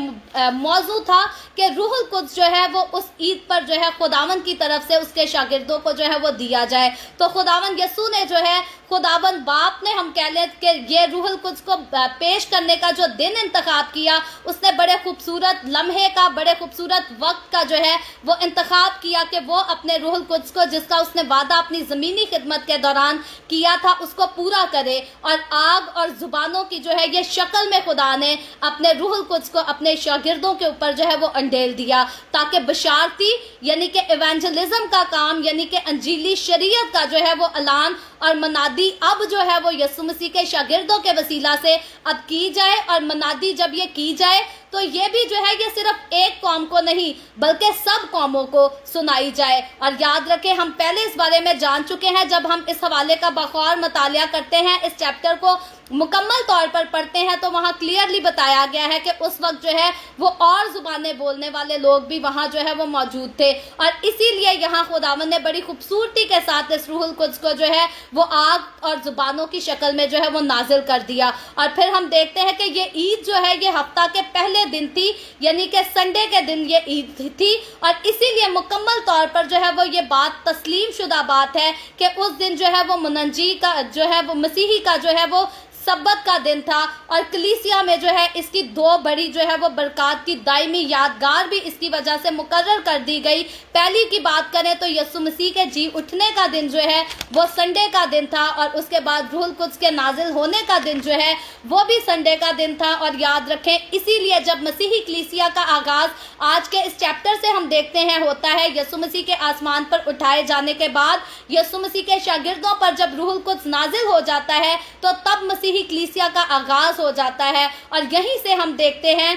موضوع تھا کہ روح القدس جو ہے وہ اس عید پر جو ہے خداوند کی طرف سے اس کے شاگردوں کو جو ہے وہ دیا جائے. تو خداوند یسوع نے جو ہے, خداوند باپ نے ہم کہہ لیں کہ یہ روح القدس کو پیش کرنے کا جو دن انتخاب کیا, اس نے بڑے خوبصورت لمحے سنڈے کا بڑے خوبصورت وقت کا جو ہے وہ انتخاب کیا کہ وہ اپنے روح القدس کو جس کا اس نے وعدہ اپنی زمینی خدمت کے دوران کیا تھا اس کو پورا کرے، اور آگ اور زبانوں کی جو ہے یہ شکل میں خدا نے اپنے روح القدس کو اپنے شاگردوں کے اوپر جو ہے وہ انڈیل دیا، تاکہ بشارتی یعنی کہ ایونجلزم کا کام، یعنی کہ انجیلی شریعت کا جو ہے وہ اعلان اور منادی اب جو ہے وہ یسوع مسیح کے شاگردوں کے وسیلہ سے اب کی جائے۔ اور منادی جب یہ کی جائے تو یہ بھی جو ہے یہ صرف ایک قوم کو نہیں بلکہ سب قوموں کو سنائی جائے۔ اور یاد رکھیں ہم پہلے اس بارے میں جان چکے ہیں، جب ہم اس حوالے کا بخور مطالعہ کرتے ہیں، اس چیپٹر کو مکمل طور پر پڑھتے ہیں تو وہاں کلیئرلی بتایا گیا ہے کہ اس وقت جو ہے وہ اور زبانیں بولنے والے لوگ بھی وہاں جو ہے وہ موجود تھے، اور اسی لیے یہاں خداوند نے بڑی خوبصورتی کے ساتھ اس روح القدس کو جو ہے وہ آگ اور زبانوں کی شکل میں جو ہے وہ نازل کر دیا۔ اور پھر ہم دیکھتے ہیں کہ یہ عید جو ہے یہ ہفتہ کے پہلے دن تھی، یعنی کہ سنڈے کے دن یہ عید تھی، اور اسی لیے مکمل طور پر جو ہے وہ یہ بات تسلیم شدہ بات ہے کہ اس دن جو ہے وہ منجی کا جو ہے وہ مسیحی کا جو ہے وہ سبت کا دن تھا، اور کلیسیا میں جو ہے اس کی دو بڑی جو ہے وہ برکات کی دائمی یادگار بھی اس کی وجہ سے مقرر کر دی گئی۔ پہلی کی بات کریں تو یسوع مسیح کے جی اٹھنے کا دن جو ہے وہ سنڈے کا دن تھا، اور اس کے بعد روح القدس کے نازل ہونے کا دن جو ہے وہ بھی سنڈے کا دن تھا۔ اور یاد رکھیں اسی لیے جب مسیحی کلیسیا کا آغاز آج کے اس چیپٹر سے ہم دیکھتے ہیں ہوتا ہے یسوع مسیح کے آسمان پر اٹھائے جانے کے بعد یسوع مسیح کے شاگردوں پر جب روح القدس نازل ہو جاتا ہے تو تب مسیحی کلیسیا کا آغاز ہو جاتا ہے، اور یہیں سے ہم دیکھتے ہیں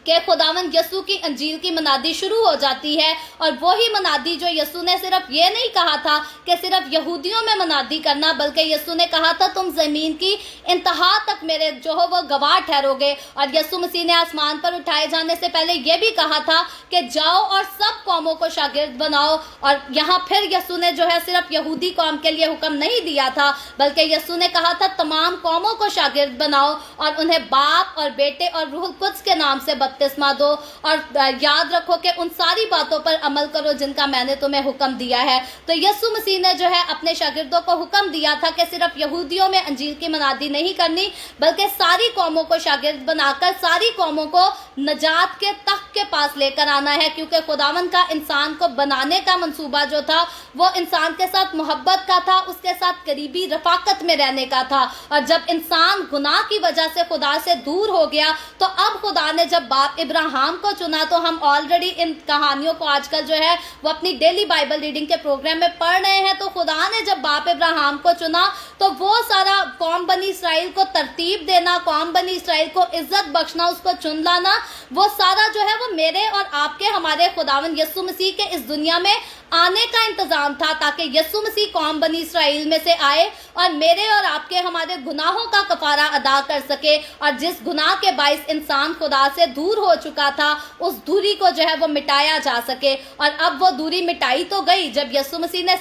کہ خداوند یسوع کی انجیل کی منادی شروع ہو جاتی ہے۔ اور وہی منادی جو یسوع نے صرف یہ نہیں کہا تھا کہ صرف یہودیوں میں منادی کرنا، بلکہ یسوع نے کہا تھا تم زمین کی انتہا تک میرے جو ہو وہ گواہ ٹھہرو گے۔ اور یسوع مسیح نے آسمان پر اٹھائے جانے سے پہلے یہ بھی کہا تھا کہ جاؤ اور سب قوموں کو شاگرد بناؤ، اور یہاں پھر یسوع نے جو ہے صرف یہودی قوم کے لیے حکم نہیں دیا تھا بلکہ یسوع نے کہا تھا تمام قوموں کو شاگرد بناؤ اور انہیں باپ اور بیٹے اور روح القدس کے نام سے بپتسمہ دو، اور یاد رکھو کہ ان ساری باتوں پر عمل کرو جن کا میں نے تمہیں حکم دیا ہے۔ تو یسوع مسیح نے جو ہے اپنے شاگردوں کو حکم دیا تھا کہ صرف یہودیوں میں انجیل کی منادی نہیں کرنی بلکہ ساری قوموں کو شاگرد بنا کر ساری قوموں کو نجات کے تخت کے پاس لے کر آنا ہے، کیونکہ خداوند کا انسان کو بنانے کا منصوبہ جو تھا وہ انسان کے ساتھ محبت کا تھا، اس کے ساتھ قریبی رفاقت میں رہنے کا تھا۔ اور جب انسان گناہ کی وجہ سے خدا سے دور ہو گیا تو اب خدا نے جب باپ ابراہیم کو چنا، تو ہم آلریڈی ان کہانیوں کو آج کل جو ہے وہ اپنی ڈیلی بائبل ریڈنگ کے پروگرام میں پڑھ رہے ہیں، تو خدا نے جب باپ ابراہیم کو چنا تو وہ سارا قوم بنی اسرائیل کو ترتیب دینا، قوم بنی اسرائیل کو عزت بخشنا، اس کو چن لانا، وہ سارا جو ہے وہ میرے اور آپ کے ہمارے خداوند یسوع مسیح کے اس دنیا میں آنے کا انتظام تھا، تاکہ یسوع مسیح قوم بنی اسرائیل میں سے آئے اور میرے اور آپ کے ہمارے گناہوں کا کفارہ ادا کر سکے، اور جس گناہ کے باعث انسان خدا سے دور ہو چکا تھا اس دوری کو جو ہے وہ مٹایا جا سکے۔ اور اب وہ دوری مٹائی تو گئی جب یسوع مسیح نے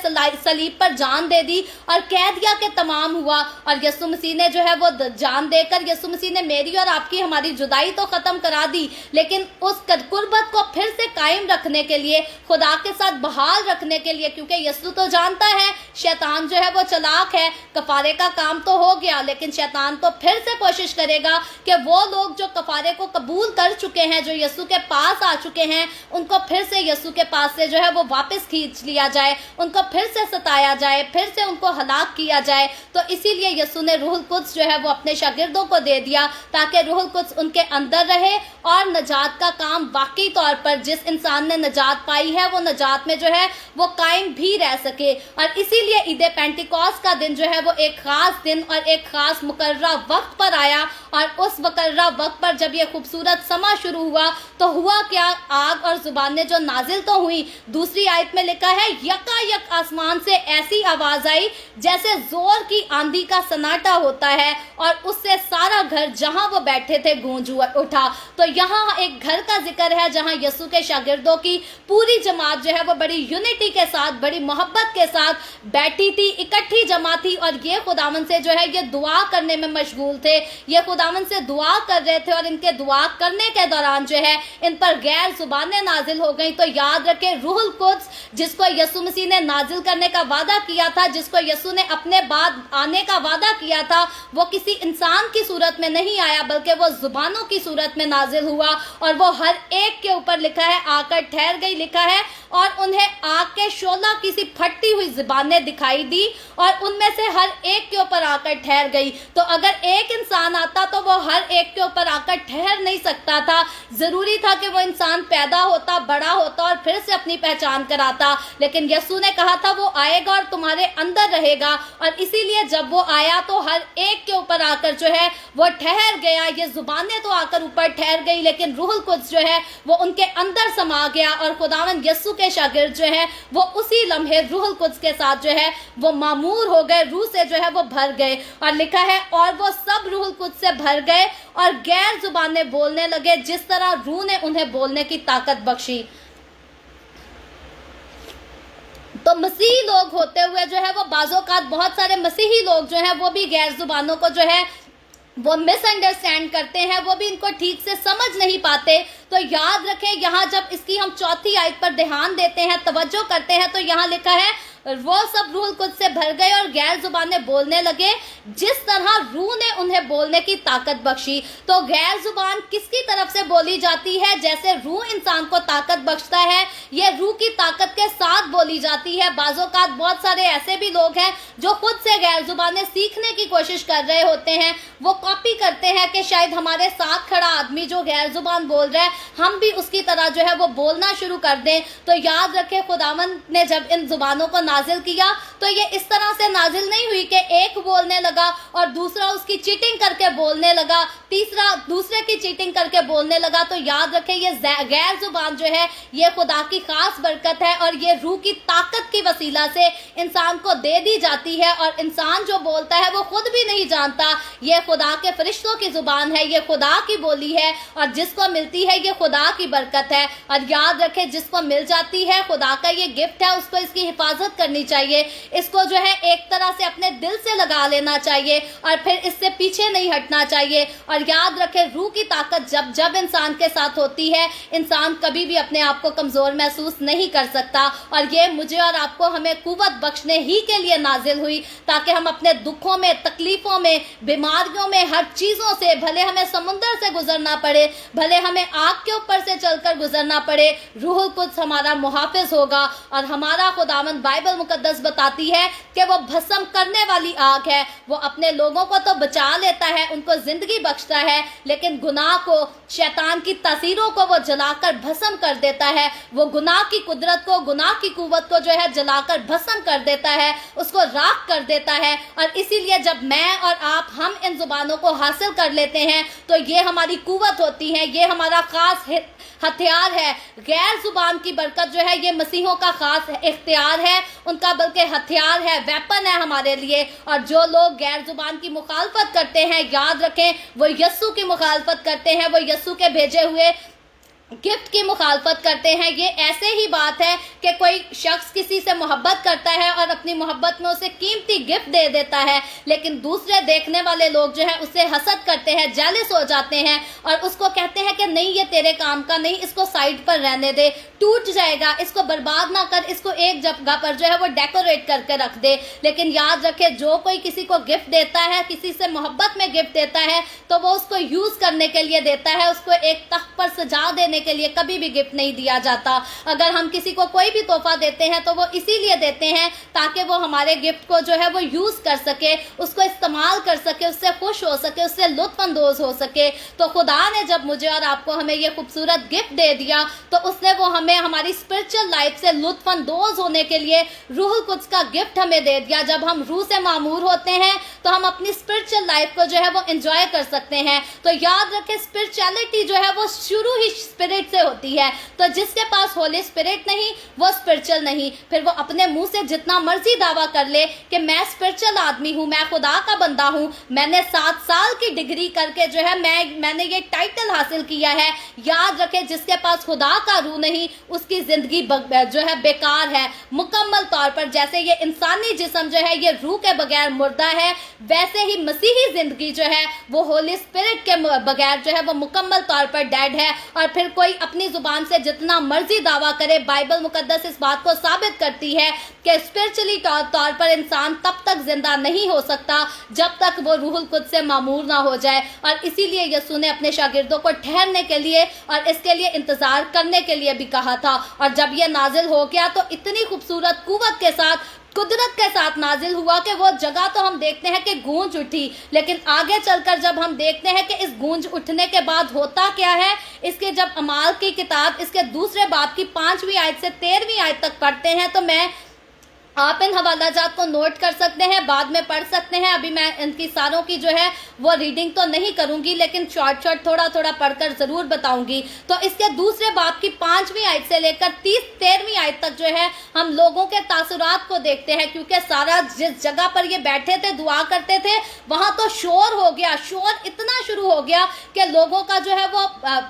صلیب پر جان دے دی اور کہہ دیا کہ تمام ہوا، اور یسوع مسیح نے جو ہے وہ جان دے کر یسوع مسیح نے میری اور آپ کی ہماری جدائی تو ختم کرا دی، لیکن اس قربت کو پھر سے قائم رکھنے کے لیے، خدا کے ساتھ بحال رکھنے کے لیے، کیونکہ یسوع تو جانتا ہے شیطان جو ہے وہ چلاک ہے، کفارے کا کام تو ہو گیا لیکن شیطان تو پھر سے کوشش کرے گا کہ وہ لوگ جو کفارے کو قبول کر چکے ہیں، جو یسوع کے پاس آ چکے ہیں، ان کو پھر سے یسوع کے پاس سے جو ہے وہ واپس کھینچ لیا جائے، ان کو پھر سے ستایا جائے، پھر سے ان کو ہلاک کیا جائے۔ تو اسی لیے یسوع نے روح القدس جو ہے وہ اپنے شاگردوں کو دے دیا تاکہ روح القدس ان کے اندر رہے اور نجات کا کام واقعی طور پر جس انسان نے نجات پائی ہے وہ نجات میں جو ہے وہ قائم بھی رہ سکے۔ اور اسی لیے عید پینٹیکوسٹ کا دن جو ہے وہ ایک خاص دن اور ایک خاص مقررہ وقت پر آیا، اور اس مقررہ وقت پر جب یہ خوبصورت سما شروع ہوا تو ہوا کیا، آگ اور زبانیں جو نازل تو ہوئی، دوسری آیت میں لکھا ہے یکا یک آسمان سے ایسی آواز آئی جیسے زور کی آندھی کا سناٹا ہوتا ہے، اور اس سے سارا گھر جہاں وہ بیٹھے تھے گونج اٹھا۔ تو یہاں ایک گھر کا ذکر ہے جہاں یسوع کے شاگردوں کی پوری جماعت جو ہے وہ بڑی یونٹی کے ساتھ، بڑی محبت کے ساتھ بیٹھی تھی، اکٹھی جمع تھی، اور یہ خداوند سے جو ہے یہ دعا کرنے میں مشغول تھے، یہ खुदावन से दुआ कर रहे थे और इनके दुआ करने के दौरान जो है इन पर गैर जुबानें नाजिल हो गई। तो याद रखें, रूहुल कुद्स जिसको यीशु मसीह ने नाजिल करने का वादा किया था, जिसको यीशु ने अपने बाद आने का वादा किया था, वो किसी इंसान की सूरत में नहीं आया बल्कि वो जुबानों की सूरत में नाजिल हुआ और वो हर एक के ऊपर लिखा है आकर ठहर गई लिखा है, और उन्हें आग के शोला किसी फटती हुई जुबानें दिखाई दी और उनमें से हर एक के ऊपर आकर ठहर गई। तो अगर एक इंसान आता तो वो हर एक के ऊपर आकर ठहर नहीं सकता था, जरूरी था कि वो इंसान पैदा होता, बड़ा होता और फिर से अपनी पहचान कराता। लेकिन यीशु ने कहा था वो आएगा और तुम्हारे अंदर रहेगा, और इसीलिए जब वो आया तो हर एक के ऊपर आकर जो है वो ठहर गया। ये जुबानें तो आकर ऊपर ठहर गई, लेकिन रूहुल कुद्स जो है वो उनके अंदर समा गया और खुदावंद यीशु के शागिर्द जो है वो उसी लम्हे रूहुल कुद्स के साथ जो है वो मामूर हो गए, रूह से जो है वो भर गए। और लिखा है और वो सब रूहुल कुद्स से भर गए और गैर जुबानें बोलने लगे जिस तरह रूह ने उन्हें बोलने की ताकत बख्शी। तो मसीही लोग होते हुए जो है वो बाज़ोकात बहुत सारे मसीही लोग जो हैं वो भी गैर जुबानों को जो है वो मिसअंडरस्टैंड करते हैं, वो भी इनको ठीक से समझ नहीं पाते। तो याद रखें, यहाँ जब इसकी हम चौथी आयत पर ध्यान देते हैं, तवज्जो करते हैं, तो यहाँ लिखा है वो सब रूहुल कुद्स से भर गए और गैर जुबानें बोलने लगे जिस तरह रूह ने उन्हें बोलने की ताकत बख्शी। तो गैर जुबान किसकी तरफ से बोली जाती है? जैसे रूह इंसान को ताकत बख्शता है, ये रूह की ताकत के साथ बोली जाती है। बाज़ोकात बहुत सारे ऐसे भी लोग हैं जो खुद से गैर जुबानें सीखने की कोशिश कर रहे होते हैं, वो कॉपी करते हैं कि शायद हमारे साथ खड़ा आदमी जो गैर जुबान बोल रहा है हम भी उसकी तरह जो है वो बोलना शुरू कर दें। तो याद रखें, खुदावंद ने जब इन जुबानों को नाजिल किया तो ये इस तरह से नाजिल नहीं हुई कि एक बोलने लगा और दूसरा उसकी चीटिंग करके बोलने लगा, तीसरा दूसरे की चीटिंग करके बोलने लगा। तो याद रखें, ये गैर जुबान जो है ये खुदा की खास बरकत है और ये रूह की ताकत की वसीला से इंसान को दे दी जाती है, और इंसान जो बोलता है वो खुद भी नहीं जानता ये खुदा के फरिश्तों की जुबान है, ये खुदा की बोली है, और जिसको मिलती है ये खुदा की बरकत है। और याद रखें, जिसको मिल जाती है खुदा का ये गिफ्ट है, उसको इसकी हिफाजत करनी चाहिए, इसको जो है एक तरह से अपने दिल से लगा लेना चाहिए और फिर इससे पीछे नहीं हटना चाहिए। और याद रखें, रूह की ताकत जब जब इंसान के साथ होती है, इंसान कभी भी अपने आप को कमजोर महसूस नहीं कर सकता, और ये मुझे और आपको हमें कुव्वत बख्शने ही के लिए नाजिल हुई ताकि हम अपने दुखों में, तकलीफों में, बीमारियों में, हर चीजों से, भले हमें समुद्र से गुजरना पड़े, भले हमें आग के ऊपर से चलकर गुजरना पड़े, रूहुल कुद्स हमारा मुहाफिज होगा। और हमारा खुदावंद बाइबल मुकद्दस बताती है कि वो भस्म करने वाली आग है, वो अपने लोगों को तो बचा लेता है, उनको जिंदगी बख्शता है, लेकिन गुनाह को, शैतान की तासीरों को वो जलाकर भस्म कर देता है, वो गुनाह की कुदरत को, गुनाह की कुव्वत को जो है जलाकर भस्म कर देता है, उसको राख कर देता है। और इसीलिए जब मैं और आप हम इन जुबानों को हासिल कर लेते हैं तो ये हमारी कुव्वत होती है, ये हमारा खास हथियार है। गैर जुबान की बरकत जो है ये मसीहों का खास इख्तियार है, उनका बल्कि हथियार है, वेपन है हमारे लिए। और जो लोग गैर जुबान की मुखालफत करते हैं, याद रखें वो यस्सु की मुखालफत करते हैं, वो यस्सु के भेजे हुए गिफ्ट की मुखालफत करते हैं। ये ऐसे ही बात है कि कोई शख्स किसी से मोहब्बत करता है और अपनी मोहब्बत में उसे कीमती गिफ्ट दे देता है, लेकिन दूसरे देखने वाले लोग जो है उससे हसद करते हैं, जेलस हो जाते हैं और उसको कहते हैं कि नहीं ये तेरे काम का नहीं, इसको साइड पर रहने दे, टूट जाएगा, इसको बर्बाद ना कर, इसको एक जगह पर जो है वो डेकोरेट करके रख दे। लेकिन याद रखे, जो कोई किसी को गिफ्ट देता है, किसी से मोहब्बत में गिफ्ट देता है, तो वो उसको यूज करने के लिए देता है, उसको एक तख्त पर सजा देने के लिए कभी भी गिफ्ट नहीं दिया जाता। अगर हम किसी को कोई भी तोहफा देते हैं तो वो इसीलिए देते हैं ताकि वो हमारे गिफ्ट को जो है वो यूज कर सके, उसको इस्तेमाल कर सके, उससे खुश हो सके, उससे लुत्फ अंदोज हो सके। तो खुदा ने जब मुझे और आपको हमें ये खूबसूरत गिफ्ट दे दिया तो उसने वो हमें हमारी स्पिरिचुअल लाइफ से लुत्फ अंदोज होने के लिए रूहुल कुद्स का गिफ्ट हमें दे दिया। जब हम रूह से मामूर होते हैं तो हम अपनी स्पिरिचुअल लाइफ को जो है वो एंजॉय कर सकते हैं। तो याद रखें, स्पिरिचुअलिटी जो है वो शुरू ही स्पिरिट से होती है। तो जिसके पास होली स्पिरिट नहीं वो स्पिरिचुअल नहीं। फिर वो अपने मुंह से जितना मर्जी दावा कर ले कि मैं स्पिरिचुअल आदमी हूँ, मैं खुदा का बंदा हूँ, मैंने 7 साल की डिग्री करके जो है मैंने ये टाइटल हासिल किया है, याद रखे जिसके पास खुदा का रूह नहीं उसकी जिंदगी जो है बेकार है मुकम्मल तौर पर। जैसे ये इंसानी जिस्म जो है ये रूह के बगैर मुर्दा है, वैसे ही मसीही जिंदगी जो है वो होली स्पिरिट के बगैर जो है वो मुकम्मल तौर पर डेड है। और फिर कोई अपनी जुबान से जितना मर्जी दावा करे, बाइबल मुकद्दस इस बात को साबित करती है कि स्पिरिचुअली तौर पर इंसान तब तक जिंदा नहीं हो सकता जब तक वो रूहुल कुद्स से मामूर ना हो जाए। और इसीलिए यीशु ने अपने शागिर्दों को ठहरने के लिए और इसके लिए इंतजार करने के लिए भी कहा था। और जब ये नाजिल हो गया तो इतनी खूबसूरत कुव्वत के साथ, कुदरत के साथ नाजिल हुआ कि वो जगह तो हम देखते हैं कि गूंज उठी, लेकिन आगे चलकर जब हम देखते हैं कि इस गूंज उठने के बाद होता क्या है, इसके जब अमाल की किताब इसके दूसरे बाब की 5वीं आयत से 13वीं आयत तक पढ़ते हैं तो आप इन हवालाजात को नोट कर सकते हैं, बाद में पढ़ सकते हैं। अभी मैं इनकी सारों की जो है वो रीडिंग तो नहीं करूंगी, लेकिन शॉर्ट थोड़ा थोड़ा पढ़कर जरूर बताऊंगी। तो इसके दूसरे बाब की 5वीं आयत से लेकर 13वीं आयत तक जो है हम लोगों के तासुरात को देखते हैं, क्योंकि सारा जिस जगह पर ये बैठे थे दुआ करते थे वहां तो शोर हो गया, शोर इतना शुरू हो गया कि लोगों का जो है वो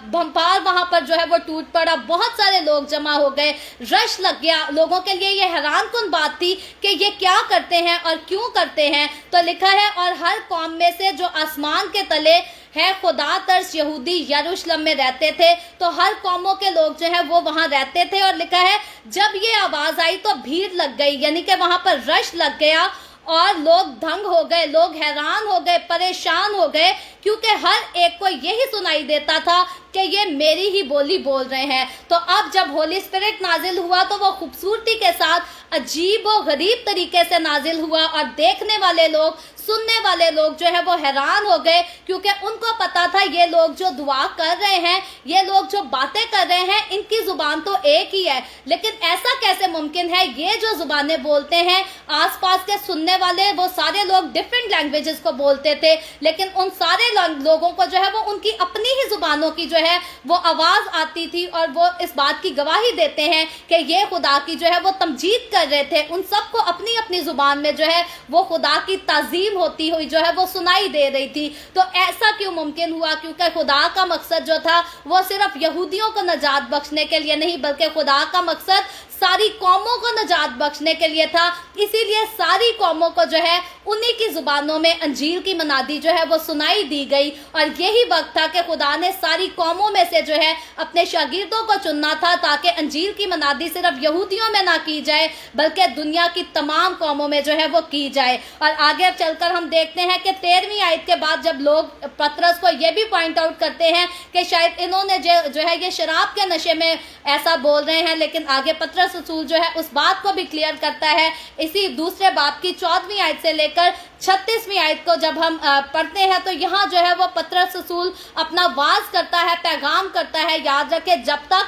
भंपार वहां पर जो है वो टूट पड़ा, बहुत सारे लोग जमा हो गए, रश लग गया। लोगों के लिए ये हैरान कुन बात थी कि ये क्या करते हैं और क्यों करते हैं। तो लिखा है, और हर कौम में से जो आसमान के तले है खुदा तर्स यहूदी यरूशलेम में रहते थे। तो हर कौमों के लोग जो है वो वहां रहते थे। और लिखा है जब ये आवाज आई तो भीड़ लग गई, यानी कि वहां पर रश लग गया और लोग दंग हो गए, लोग हैरान हो गए, परेशान हो गए, क्योंकि हर एक को यही सुनाई देता था कि ये मेरी ही बोली बोल रहे हैं। तो अब जब होली स्पिरिट नाजिल हुआ तो वो खूबसूरती के साथ अजीब और गरीब तरीके से नाजिल हुआ और देखने वाले लोग, सुनने वाले लोग जो है वो हैरान हो गए, क्योंकि उनको पता था ये लोग जो दुआ कर रहे हैं, ये लोग जो बातें कर रहे हैं, इनकी जुबान तो एक ही है, लेकिन ऐसा कैसे मुमकिन है ये जो जुबानें बोलते हैं आसपास के सुनने वाले वो सारे लोग डिफरेंट लैंग्वेजेस को बोलते थे, लेकिन उन सारे लोगों को जो है वो उनकी अपनी ही जुबानों की जो है वो आवाज आती थी और वो इस बात की गवाही देते हैं कि ये खुदा की जो है वो तमजीद कर रहे थे। उन सबको अपनी अपनी जुबान में जो है वो खुदा की ताजीम होती हुई जो है वो सुनाई दे रही थी। तो ऐसा क्यों मुमकिन हुआ? क्योंकि खुदा का मकसद जो था वो सिर्फ यहूदियों को नजात बख्शने के लिए नहीं, बल्कि खुदा का मकसद सारी कौमों को नजात बख्शने के लिए था। इसीलिए सारी कौमों को जो है उन्हीं की जुबानों में अंजील की मनादी जो है वो सुनाई दी गई। और यही वक्त था कि खुदा ने सारी कौमों में से जो है अपने शागिर्दों को चुनना था, ताकि अंजील की मनादी सिर्फ यहूदियों में ना की जाए बल्कि दुनिया की तमाम कौमों में जो है वो की जाए। और आगे चलकर हम देखते हैं कि 13वीं आयत के बाद जब लोग पतरस को ये भी पॉइंट आउट करते हैं कि शायद इन्होंने जो है ये शराब के नशे में ऐसा बोल रहे हैं, लेकिन आगे पतरस रसूल जो है उस बात को भी क्लियर करता है। इसी दूसरे बाब की 14वीं आयत से लेकर 36वीं आयत को जब हम पढ़ते हैं तो यहाँ जो है वो पतरस रसूल अपना वाज करता है, पैगाम करता है। याद रखे जब तक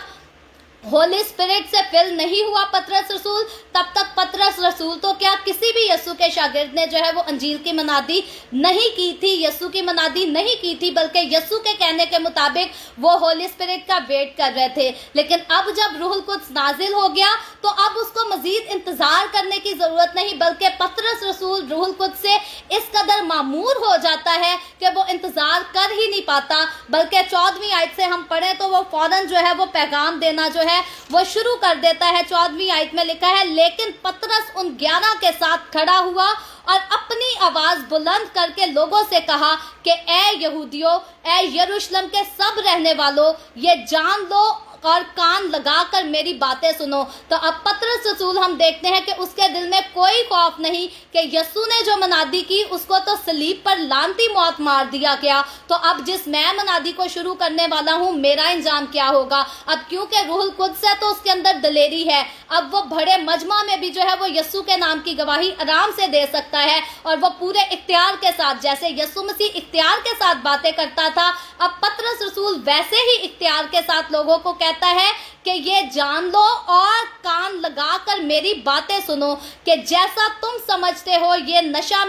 होली स्पिरिट से फिल नहीं हुआ पतरस रसूल, तब तक पतरस रसूल तो क्या किसी भी यीशु के शागिर्द ने जो है वो अंजील की मनादी नहीं की थी, यीशु की मनादी नहीं की थी, बल्कि यीशु के कहने के मुताबिक वो होली स्पिरिट का वेट कर रहे थे। लेकिन अब जब रूहुल कुद्स नाजिल हो गया तो अब उसको मजीद इंतजार करने की जरूरत नहीं, बल्कि पतरस रसूल रूहुल कुद्स से इस कदर मामूर हो जाता है कि वो इंतजार कर ही नहीं पाता, बल्कि 14वीं आयत से हम पढ़ें तो वो फौरन जो है वो पैगाम देना जो है वो शुरू कर देता है। 14वीं आयत में लिखा है, लेकिन पतरस उन 11 के साथ खड़ा हुआ और अपनी आवाज बुलंद करके लोगों से कहा कि ए यहूदियों, ए यरूशलेम के सब रहने वालों, ये जान लो और कान लगाकर मेरी बातें सुनो। तो अब पतरस रसूल हम देखते हैं कि उसके दिल में कोई खौफ नहीं कि यीशु ने जो मनादी की उसको तो सलीब पर लानती मौत मार दिया गया, तो अब जिस मैं मनादी को शुरू करने वाला हूँ मेरा इंजाम क्या होगा। अब क्योंकि रूहुल कुद्स है तो उसके अंदर दलेरी है, अब वो बड़े मजमा में भी जो है वो यीशु के नाम की गवाही आराम से दे सकता है, और वो पूरे इख्तियार के साथ, जैसे यीशु मसीह इख्तियार के साथ बातें करता था, अब पतरस रसूल वैसे ही इख्तियार के साथ लोगों को कहता है कि ये जान लो और कान लगाकर मेरी बातें सुनो कि जैसा तुम समझते हो ये नशा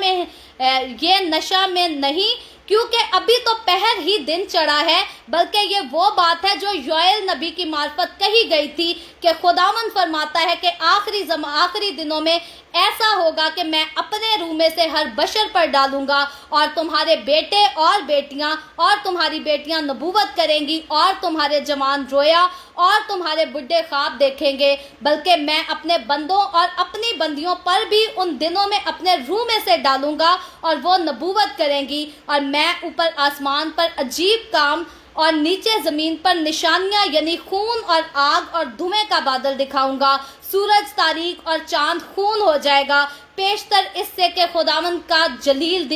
में नहीं, क्योंकि अभी तो पहर ही दिन चढ़ा है। बल्कि ये वो बात है जो योएल नबी की मार्फत कही गई थी कि खुदावंद फरमाता है कि आखिरी दिनों में ऐसा होगा कि मैं अपने रूह में से हर बशर पर डालूंगा और तुम्हारे बेटे और बेटियां और तुम्हारी बेटियां नबूवत करेंगी और तुम्हारे जवान रोया और तुम्हारे बुढ़े ख्वाब देखेंगे, बल्कि मैं अपने बंदों और अपनी बंदियों पर भी उन दिनों में अपने रूह में से डालूंगा और वो नबूवत करेंगी। और मैं ऊपर आसमान पर अजीब काम और नीचे ज़मीन पर निशानियां यानी खून और आग और धुएं का बादल दिखाऊंगा। सूरज, तारीख और चांद खून हो जाएगा, पेशतर इससे कि खुदावंद का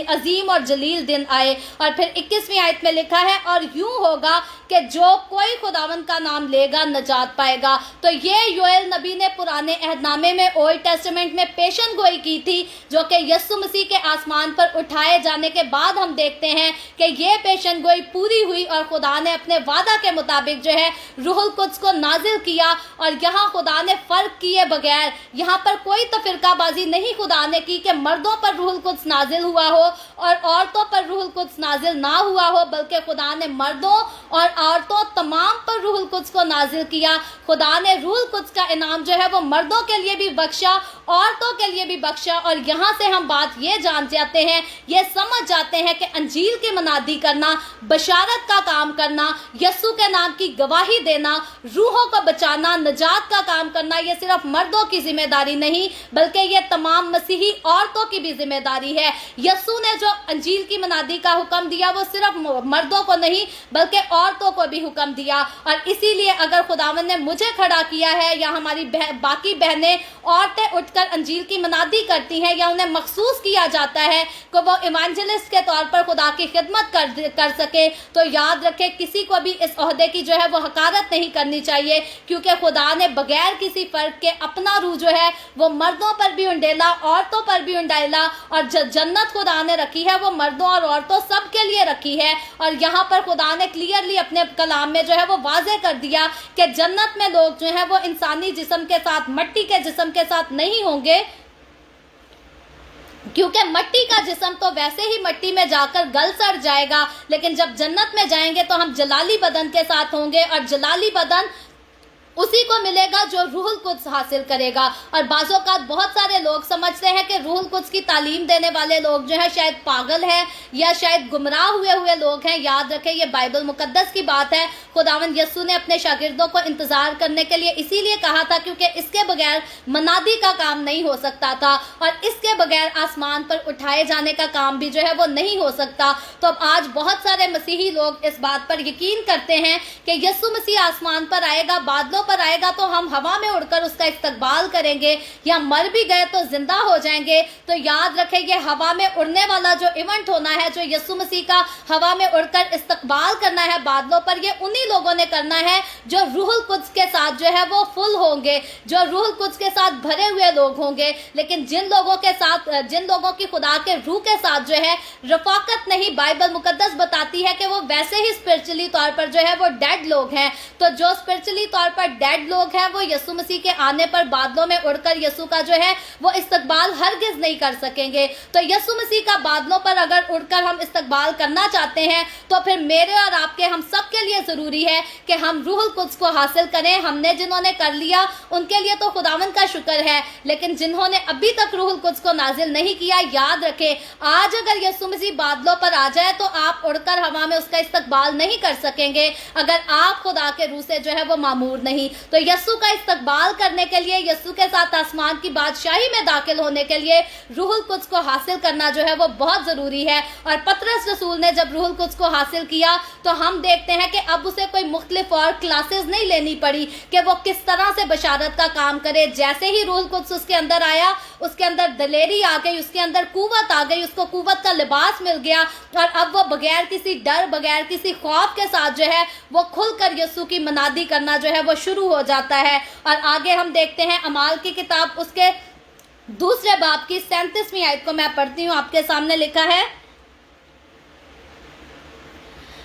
अजीम और जलील दिन आए। और फिर 21वीं आयत में लिखा है, और यूं होगा कि जो कोई खुदावंद का नाम लेगा नजात पाएगा। तो ये योएल नबी ने पुराने अहदनामे में ओल्ड टेस्टामेंट में पेशन गोई की थी, जो कि यीशु मसीह के आसमान पर उठाए जाने के बाद हम देखते हैं कि ये पेशन गोई पूरी हुई और खुदा ने अपने वादा के मुताबिक जो है रूहुल कुद्स को नाजिल किया। और यहाँ खुदा ने फर्क किए बगैर, यहाँ पर कोई तफरकाबाजी नहीं खुदा ने की कि मर्दों पर रूहुल कुद्स नाजिल हुआ हो और औरतों पर रूहुल कुद्स नाजिल ना हुआ हो, बल्कि खुदा ने मर्दों और औरतों तमाम पर रूहुल कुद्स को नाजिल किया। खुदा ने रूहुल कुद्स का इनाम जो है वो मर्दों के लिए भी बख्शा, औरतों के लिए भी बख्शा। और यहाँ से हम बात ये जान जाते हैं, ये समझ जाते हैं कि अंजील की मनादी करना, बशारत का काम करना, यस्सु के नाम की गवाही देना, रूहों को बचाना, नजात का काम करना, ये सिर्फ मर्दों की जिम्मेदारी नहीं बल्कि ये तमाम मसीही औरतों की भी जिम्मेदारी है। यस्सु ने जो अंजील की मनादी का हुक्म दिया वो सिर्फ मर्दों को नहीं बल्कि औरतों को भी हुक्म दिया। और इसीलिए अगर खुदावंद ने मुझे खड़ा किया है या हमारी बाकी बहनें औरतें उठकर अंजील की मनादी करती हैं या उन्हें मखसूस किया जाता है कि वो इवांजलिस्ट के तौर पर खुदा की खिदमत कर सके, तो याद रखें किसी को भी इस ओहदे की जो है वो हकारत नहीं करनी चाहिए, क्योंकि खुदा ने बगैर किसी फर्क के अपना रूह जो है वो मर्दों पर भी उंडेला, औरतों पर भी उंडेला। और जन्नत खुदा ने रखी है वो मर्दों और औरतों सब के लिए रखी है। और यहाँ पर खुदा ने क्लियरली अपने कलाम में जो है वो वाजे कर दिया कि जन्नत में लोग जो है वो इंसानी जिस्म के साथ, मट्टी के जिस्म के साथ नहीं होंगे, क्योंकि मट्टी का जिस्म तो वैसे ही मट्टी में जाकर गल सड़ जाएगा, लेकिन जब जन्नत में जाएंगे तो हम जलाली बदन के साथ होंगे। और जलाली बदन उसी को मिलेगा जो रूहुल कुद्स हासिल करेगा। और बाज़ोकात बहुत सारे लोग समझते हैं कि रूहुल कुद्स की तालीम देने वाले लोग जो है शायद पागल हैं या शायद गुमराह हुए लोग हैं। याद रखें ये बाइबल मुकद्दस की बात है। खुदावंद यस्सु ने अपने शागिर्दों को इंतजार करने के लिए इसीलिए कहा था क्योंकि इसके बगैर मनादी का काम नहीं हो सकता था और इसके बगैर आसमान पर उठाए जाने का काम भी जो है वो नहीं हो सकता। तो अब आज बहुत सारे मसीही लोग इस बात पर यकीन करते हैं कि यस्सु मसीह आसमान पर आएगा, बादलों पर आएगा तो हम हवा में उड़कर उसका इस्तकबाल करेंगे, या मर भी गए तो जिंदा हो जाएंगे। तो याद रखें ये हवा में उड़ने वाला जो इवेंट होना है, जो यस्सु मसीह का हवा में उड़कर इस्तकबाल करना है बादलों पर, ये उन्हीं लोगों ने करना है जो रूहुल कुद्स के साथ जो है वो फुल होंगे, जो रूहुल कुद्स के साथ भरे हुए लोग होंगे। लेकिन जिन लोगों की खुदा के रूह के साथ जो है रफाकत नहीं, बाइबल मुकद्दस बताती है कि वो वैसे ही स्पिरिचुअली तौर पर जो है वो डेड लोग हैं। तो जो स्पिरिचुअली तौर पर डेड लोग हैं वो यस्सु मसीह के आने पर बादलों में उड़कर यस्सु का जो है वो इस्तकबाल हरगिज नहीं कर सकेंगे। तो यस्सु मसीह का बादलों पर अगर उड़कर हम इस्तकबाल करना चाहते हैं तो फिर मेरे और आपके, हम सब के लिए जरूरी है कि हम रूहुल कुद्स को हासिल करें। हमने जिन्होंने कर लिया उनके लिए तो खुदावंद का शुक्र है, लेकिन जिन्होंने अभी तक रूहुल कुद्स को नाजिल नहीं किया, याद रखें आज अगर यस्सु मसीह बादलों पर आ जाए तो आप उड़कर हवा में उसका इस्तकबाल नहीं कर सकेंगे अगर आप खुदा के रूह से जो है वो मामूर नहीं। तो यस्सु का इस्तकबाल करने के लिए, यस्सु के साथ आसमान की बादशाही में दाखिल होने के लिए रूहुल कुद्स को हासिल करना जो है वो बहुत जरूरी है। और पतरस रसूल ने जब रूहुल कुद्स को हासिल किया तो हम देखते हैं कि अब उसे कोई मुख्तलिफ और क्लासेस नहीं लेनी पड़ी कि वो किस तरह से बशारत का काम करे। जैसे ही रूहुल कुद्स उसके अंदर आया, उसके अंदर दलेरी आ गई, उसके अंदर कुव्वत आ गई, उसको कुव्वत का लिबास मिल गया और अब वो बगैर किसी डर, बगैर किसी खौफ के साथ जो है वो खुलकर यस्सु की मनादी करना जो है वो शुरू हो जाता है। और आगे हम देखते हैं अमाल की किताब उसके 2 बाब की 37वीं आयत को मैं पढ़ती हूँ। आपके सामने लिखा है,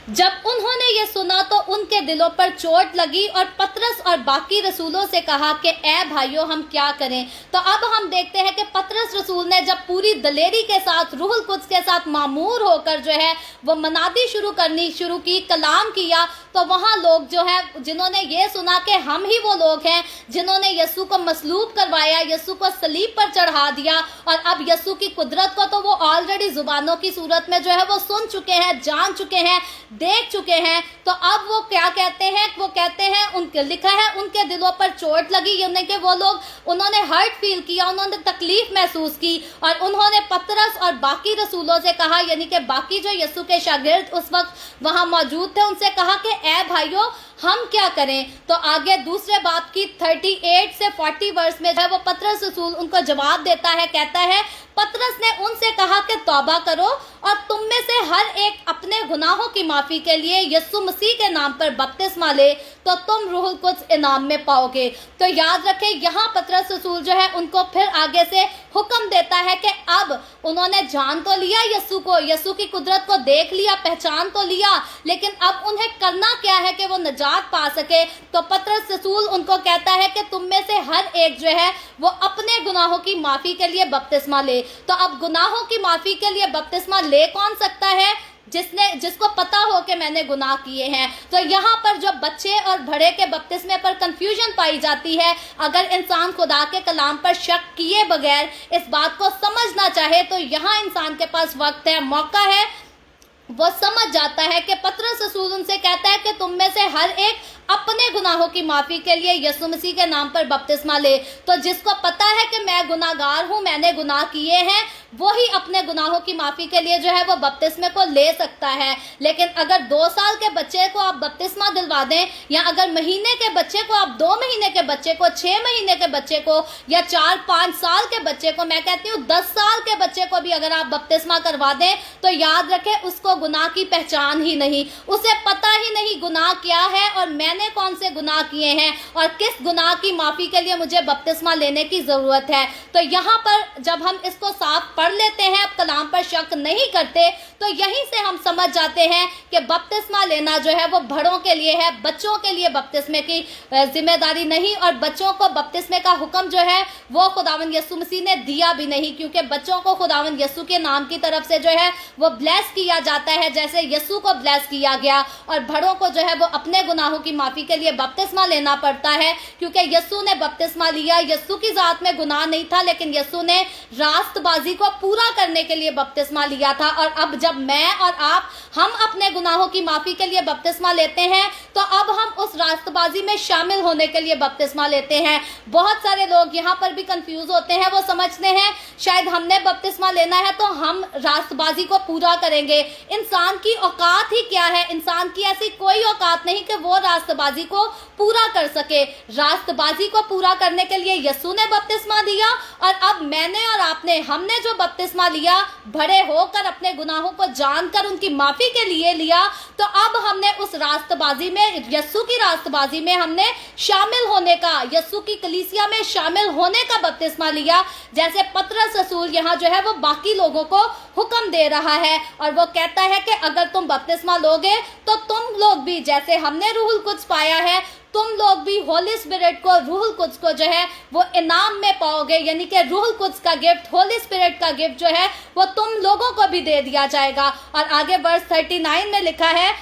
जब उन्होंने ये सुना तो उनके दिलों पर चोट लगी और पतरस और बाकी रसूलों से कहा कि ए भाइयों, हम क्या करें। तो अब हम देखते हैं कि पतरस रसूल ने जब पूरी दलेरी के साथ, रूहुल कुद्स के साथ मामूर होकर जो है वो मनादी शुरू की, कलाम किया, तो वहाँ लोग जो है जिन्होंने ये सुना कि हम ही वो लोग हैं जिन्होंने यीशु को मसलूब करवाया, यीशु को सलीब पर चढ़ा दिया, और अब यीशु की कुदरत को तो वो ऑलरेडी जुबानों की सूरत में जो है वो सुन चुके हैं, जान चुके हैं, देख चुके हैं। तो अब वो क्या कहते हैं, वो कहते हैं, उनके लिखा है उनके दिलों पर चोट लगी, यानी कि वो लोग, उन्होंने हर्ट फील किया, उन्होंने तकलीफ महसूस की, और उन्होंने पतरस और बाकी रसूलों से कहा, यानी कि बाकी जो यीशु के शागिर्द उस वक्त वहां मौजूद थे, उनसे कहा कि ए भाइयों, हम क्या करें। तो आगे दूसरे बाप की 38 से 40 वर्ष में जो है वो पतरस रसूल उनको जवाब देता है, कहता है, पतरस ने उनसे कहा कि तौबा करो और तुम में से हर एक अपने गुनाहों की माफी के लिए यीशु मसीह के नाम पर बपतिस्मा ले, तो तुम रूहुल कुद्स इनाम में पाओगे। तो याद रखें, यहाँ पतरस रसूल जो है उनको फिर आगे से हुक्म देता है कि अब उन्होंने जान तो लिया यीशु को, यीशु की कुदरत को देख लिया, पहचान तो लिया, लेकिन अब उन्हें करना क्या है कि वो नजात पा सके। तो पतरस रसूल उनको कहता है कि तुम में से हर एक जो है वो अपने गुनाहों की माफी के लिए बपतिस्मा ले। तो अब गुनाहों की माफी के लिए बपतिस्मा ले कौन सकता है? जिसको पता हो कि मैंने गुनाह किए हैं। तो यहाँ पर जो बच्चे और बड़े के बपतिस्मे पर कंफ्यूजन पाई जाती है, अगर इंसान खुदा के कलाम पर शक किए बगैर इस बात को समझना चाहे तो यहाँ इंसान के पास वक्त है, मौका है, वो समझ जाता है कि पतरस रसूल उनसे कहता है कि तुम में से हर एक अपने गुनाहों की माफी के लिए यीशु मसीह के नाम पर बपतिस्मा ले। तो जिसको पता है कि मैं गुनाहगार हूं, मैंने गुनाह किए हैं, वही अपने गुनाहों की माफी के लिए जो है वो बपतिस्मे को ले सकता है। लेकिन अगर 2 साल के बच्चे को आप बपतिस्मा दिलवा दें, या अगर महीने के बच्चे को आप 2 महीने के बच्चे को, 6 महीने के बच्चे को, या 4-5 साल के बच्चे को, मैं कहती हूँ 10 साल के बच्चे को भी अगर आप बपतिस्मा करवा दें, तो याद रखें उसको गुनाह की पहचान ही नहीं, उसे पता ही नहीं गुनाह क्या है और मैंने कौन से गुनाह किए हैं और किस गुनाह की माफी के लिए मुझे बपतिस्मा लेने की जरूरत है। तो यहाँ पर जब हम इसको साफ पढ़ लेते हैं, अब कलाम पर शक नहीं करते, तो यहीं से हम समझ जाते हैं कि बपतिस्मा लेना जो है वो बड़ों के लिए है, बच्चों के लिए बपतिस्मे की जिम्मेदारी नहीं। और बच्चों को बपतिस्मे का हुक्म जो है वो खुदावंद यीशु मसीह ने दिया भी नहीं, क्योंकि बच्चों को खुदावंद यीशु के नाम की तरफ से जो है वो ब्लेस किया जाता है, जैसे यीशु को ब्लेस किया गया। और बड़ों को जो है वो अपने गुनाहों की माफी के लिए बपतिस्मा लेना पड़ता है, क्योंकि यीशु ने बपतिस्मा लिया। यीशु की जात में गुनाह नहीं था, लेकिन यीशु ने रास्तबाजी को पूरा करने के लिए बपतिस्मा लिया था। और अब जब मैं और आप, हम अपने गुनाहों की माफी के लिए बपतिस्मा लेते हैं, तो अब हम उस रास्तबाजी में शामिल होने के लिए बपतिस्मा लेते हैं। बहुत सारे लोग यहाँ पर भी कंफ्यूज होते हैं, वो समझते हैं शायद हमने बपतिस्मा लेना है तो हम रास्तबाजी को पूरा करेंगे। इंसान की औकात ही क्या है? इंसान की ऐसी कोई औकात नहीं कि वो रास्तबाजी को पूरा कर सके। रास्तबाजी को पूरा करने के लिए यीशु ने बपतिस्मा दिया, और अब मैंने और आपने, हमने जो बपतिस्मा लिया, बड़े होकर अपने गुनाहों को जानकर उनकी माफी के लिए लिया, तो अब हमने उस रास्तबाजी में, यीशु की रास्तबाजी में हमने शामिल होने का, यीशु की कलीसिया में शामिल होने का बपतिस्मा लिया। जैसे पतरस रसूल यहाँ जो है वो बाकी लोगों को हुक्म दे रहा है, और वो कहता है कि अगर तुम बपतिस्मा लोगे तो तुम लोग भी, जैसे हमने रूहुल कुद्स पाया है, तुम लोग भी होली स्पिरिट को, रूहुल कुद्स को जो है वो इनाम में पाओगे। यानी कि रूहुल कुद्स का गिफ्ट, होली स्पिरिट का गिफ्ट जो है वो तुम लोगों को भी दे दिया जाएगा। और आगे वर्स 39 में लिखा है,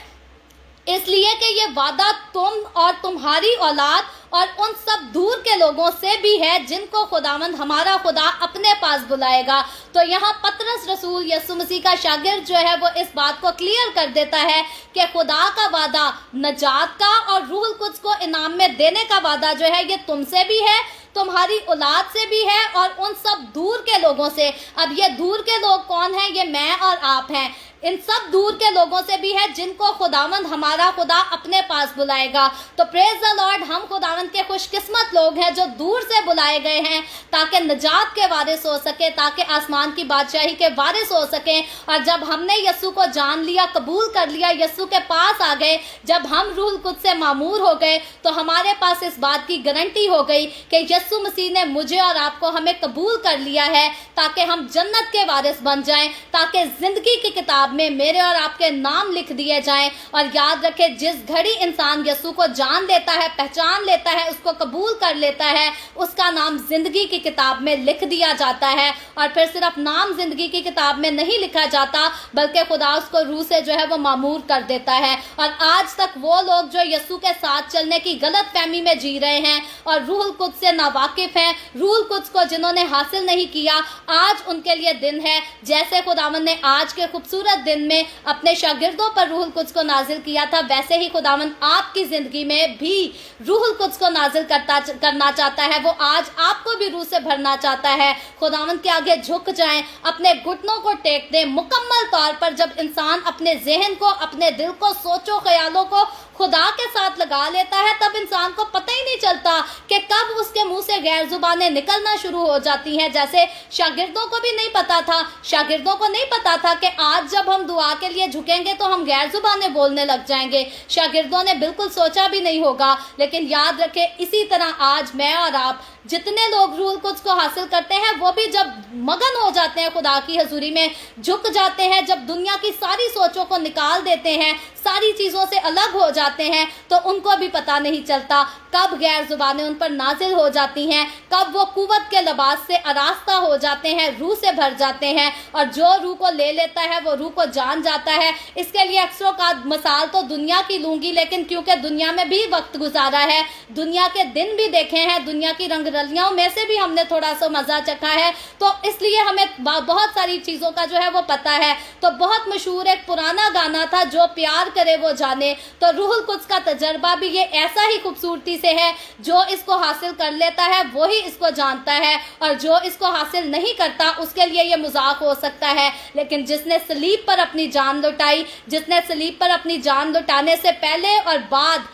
इसलिए कि ये वादा तुम और तुम्हारी औलाद और उन सब दूर के लोगों से भी है जिनको खुदावंद हमारा खुदा अपने पास बुलाएगा। तो यहाँ पतरस रसूल, यीशु मसीह का शागिर्द जो है वो इस बात को क्लियर कर देता है कि खुदा का वादा नजात का और रूहुल कुद्स को इनाम में देने का वादा जो है ये तुमसे भी है, तुम्हारी औलाद से भी है, और उन सब दूर के लोगों से। अब ये दूर के लोग कौन हैं? ये मैं और आप हैं। इन सब दूर के लोगों से भी है जिनको खुदावंद हमारा खुदा अपने पास बुलाएगा। तो प्रेज द लॉर्ड, हम खुदावंद के खुशकिस्मत लोग हैं जो दूर से बुलाए गए हैं ताकि नजात के वारिस हो सके, ताकि आसमान की बादशाही के वारिस हो सके। और जब हमने यीशु को जान लिया, कबूल कर लिया, यीशु के पास आ गए, जब हम रूहुल कुद्स से मामूर हो गए, तो हमारे पास इस बात की गारंटी हो गई कि यीशु मसीह ने मुझे और आपको, हमें कबूल कर लिया है, ताकि हम जन्नत के वारिस बन जाएं, ताकि जिंदगी की किताब किताब में मेरे और आपके नाम लिख दिए जाएं। और याद रखें, जिस घड़ी इंसान यीशु को जान लेता है, पहचान लेता है, उसको कबूल कर लेता है, उसका नाम जिंदगी की किताब में लिख दिया जाता है। और फिर सिर्फ नाम जिंदगी की किताब में नहीं लिखा जाता, बल्कि खुदा उसको रूह से जो है वो मामूर कर देता है। और आज तक वो लोग जो यीशु के साथ चलने की गलत फहमी में जी रहे हैं और रूहुल कुद्स से नावाकिफ हैं, रूहुल कुद्स को जिन्होंने हासिल नहीं किया, आज उनके लिए दिन है। जैसे खुदावंद ने आज के खूबसूरत दिन में अपने शागिर्दों पर रूहुल कुद्स को नाजिल किया था, वैसे ही खुदावंद आपकी जिंदगी में भी रूहुल कुद्स को नाजिल करना चाहता है। वो आज आपको भी रूह से भरना चाहता है। खुदावंद के आगे झुक जाएं, अपने घुटनों को टेक दें। मुकम्मल तौर पर जब इंसान अपने जहन को, अपने दिल को, सोचो ख्यालों को खुदा के साथ लगा लेता है, तब इंसान को पता ही नहीं चलता कि कब उसके मुंह से गैर जुबानें निकलना शुरू हो जाती हैं। जैसे शागिर्दों को भी नहीं पता था, शागिर्दों को नहीं पता था कि आज जब हम दुआ के लिए झुकेंगे तो हम गैर जुबानें बोलने लग जाएंगे। शागिर्दों ने बिल्कुल सोचा भी नहीं होगा। लेकिन याद रखें, इसी तरह आज मैं और आप, जितने लोग रूहुल कुद्स को हासिल करते हैं, वो भी जब मगन हो जाते हैं, खुदा की हजूरी में झुक जाते हैं, जब दुनिया की सारी सोचों को निकाल देते हैं, सारी चीज़ों से अलग हो जाते हैं, तो उनको भी पता नहीं चलता कब गैर जुबानें उन पर नाजिल हो जाती हैं, कब वो कुव्वत के लिबास से आरास्ता हो जाते हैं, रूह से भर जाते हैं। और जो रूह को ले लेता है वो रूह को जान जाता है। इसके लिए अक्सरों का मिसाल तो दुनिया की लूंगी, लेकिन क्योंकि दुनिया में भी वक्त गुजारा है, दुनिया के दिन भी देखे हैं, दुनिया की रंगरलियों में से भी हमने थोड़ा सा मजा चखा है, तो इसलिए हमें बहुत सारी चीज़ों का जो है वो पता है। तो बहुत मशहूर एक पुराना गाना था, जो प्यार करे वो जाने। तो रूहुल कुद्स का तजर्बा भी ये ऐसा ही खूबसूरती से है, जो इसको हासिल कर लेता है वो ही इसको जानता है, और जो इसको हासिल नहीं करता उसके लिए ये मजाक हो सकता है। लेकिन जिसने सलीब पर अपनी जान लुटाई, जिसने सलीब पर अपनी जान लुटाने से पहले और बाद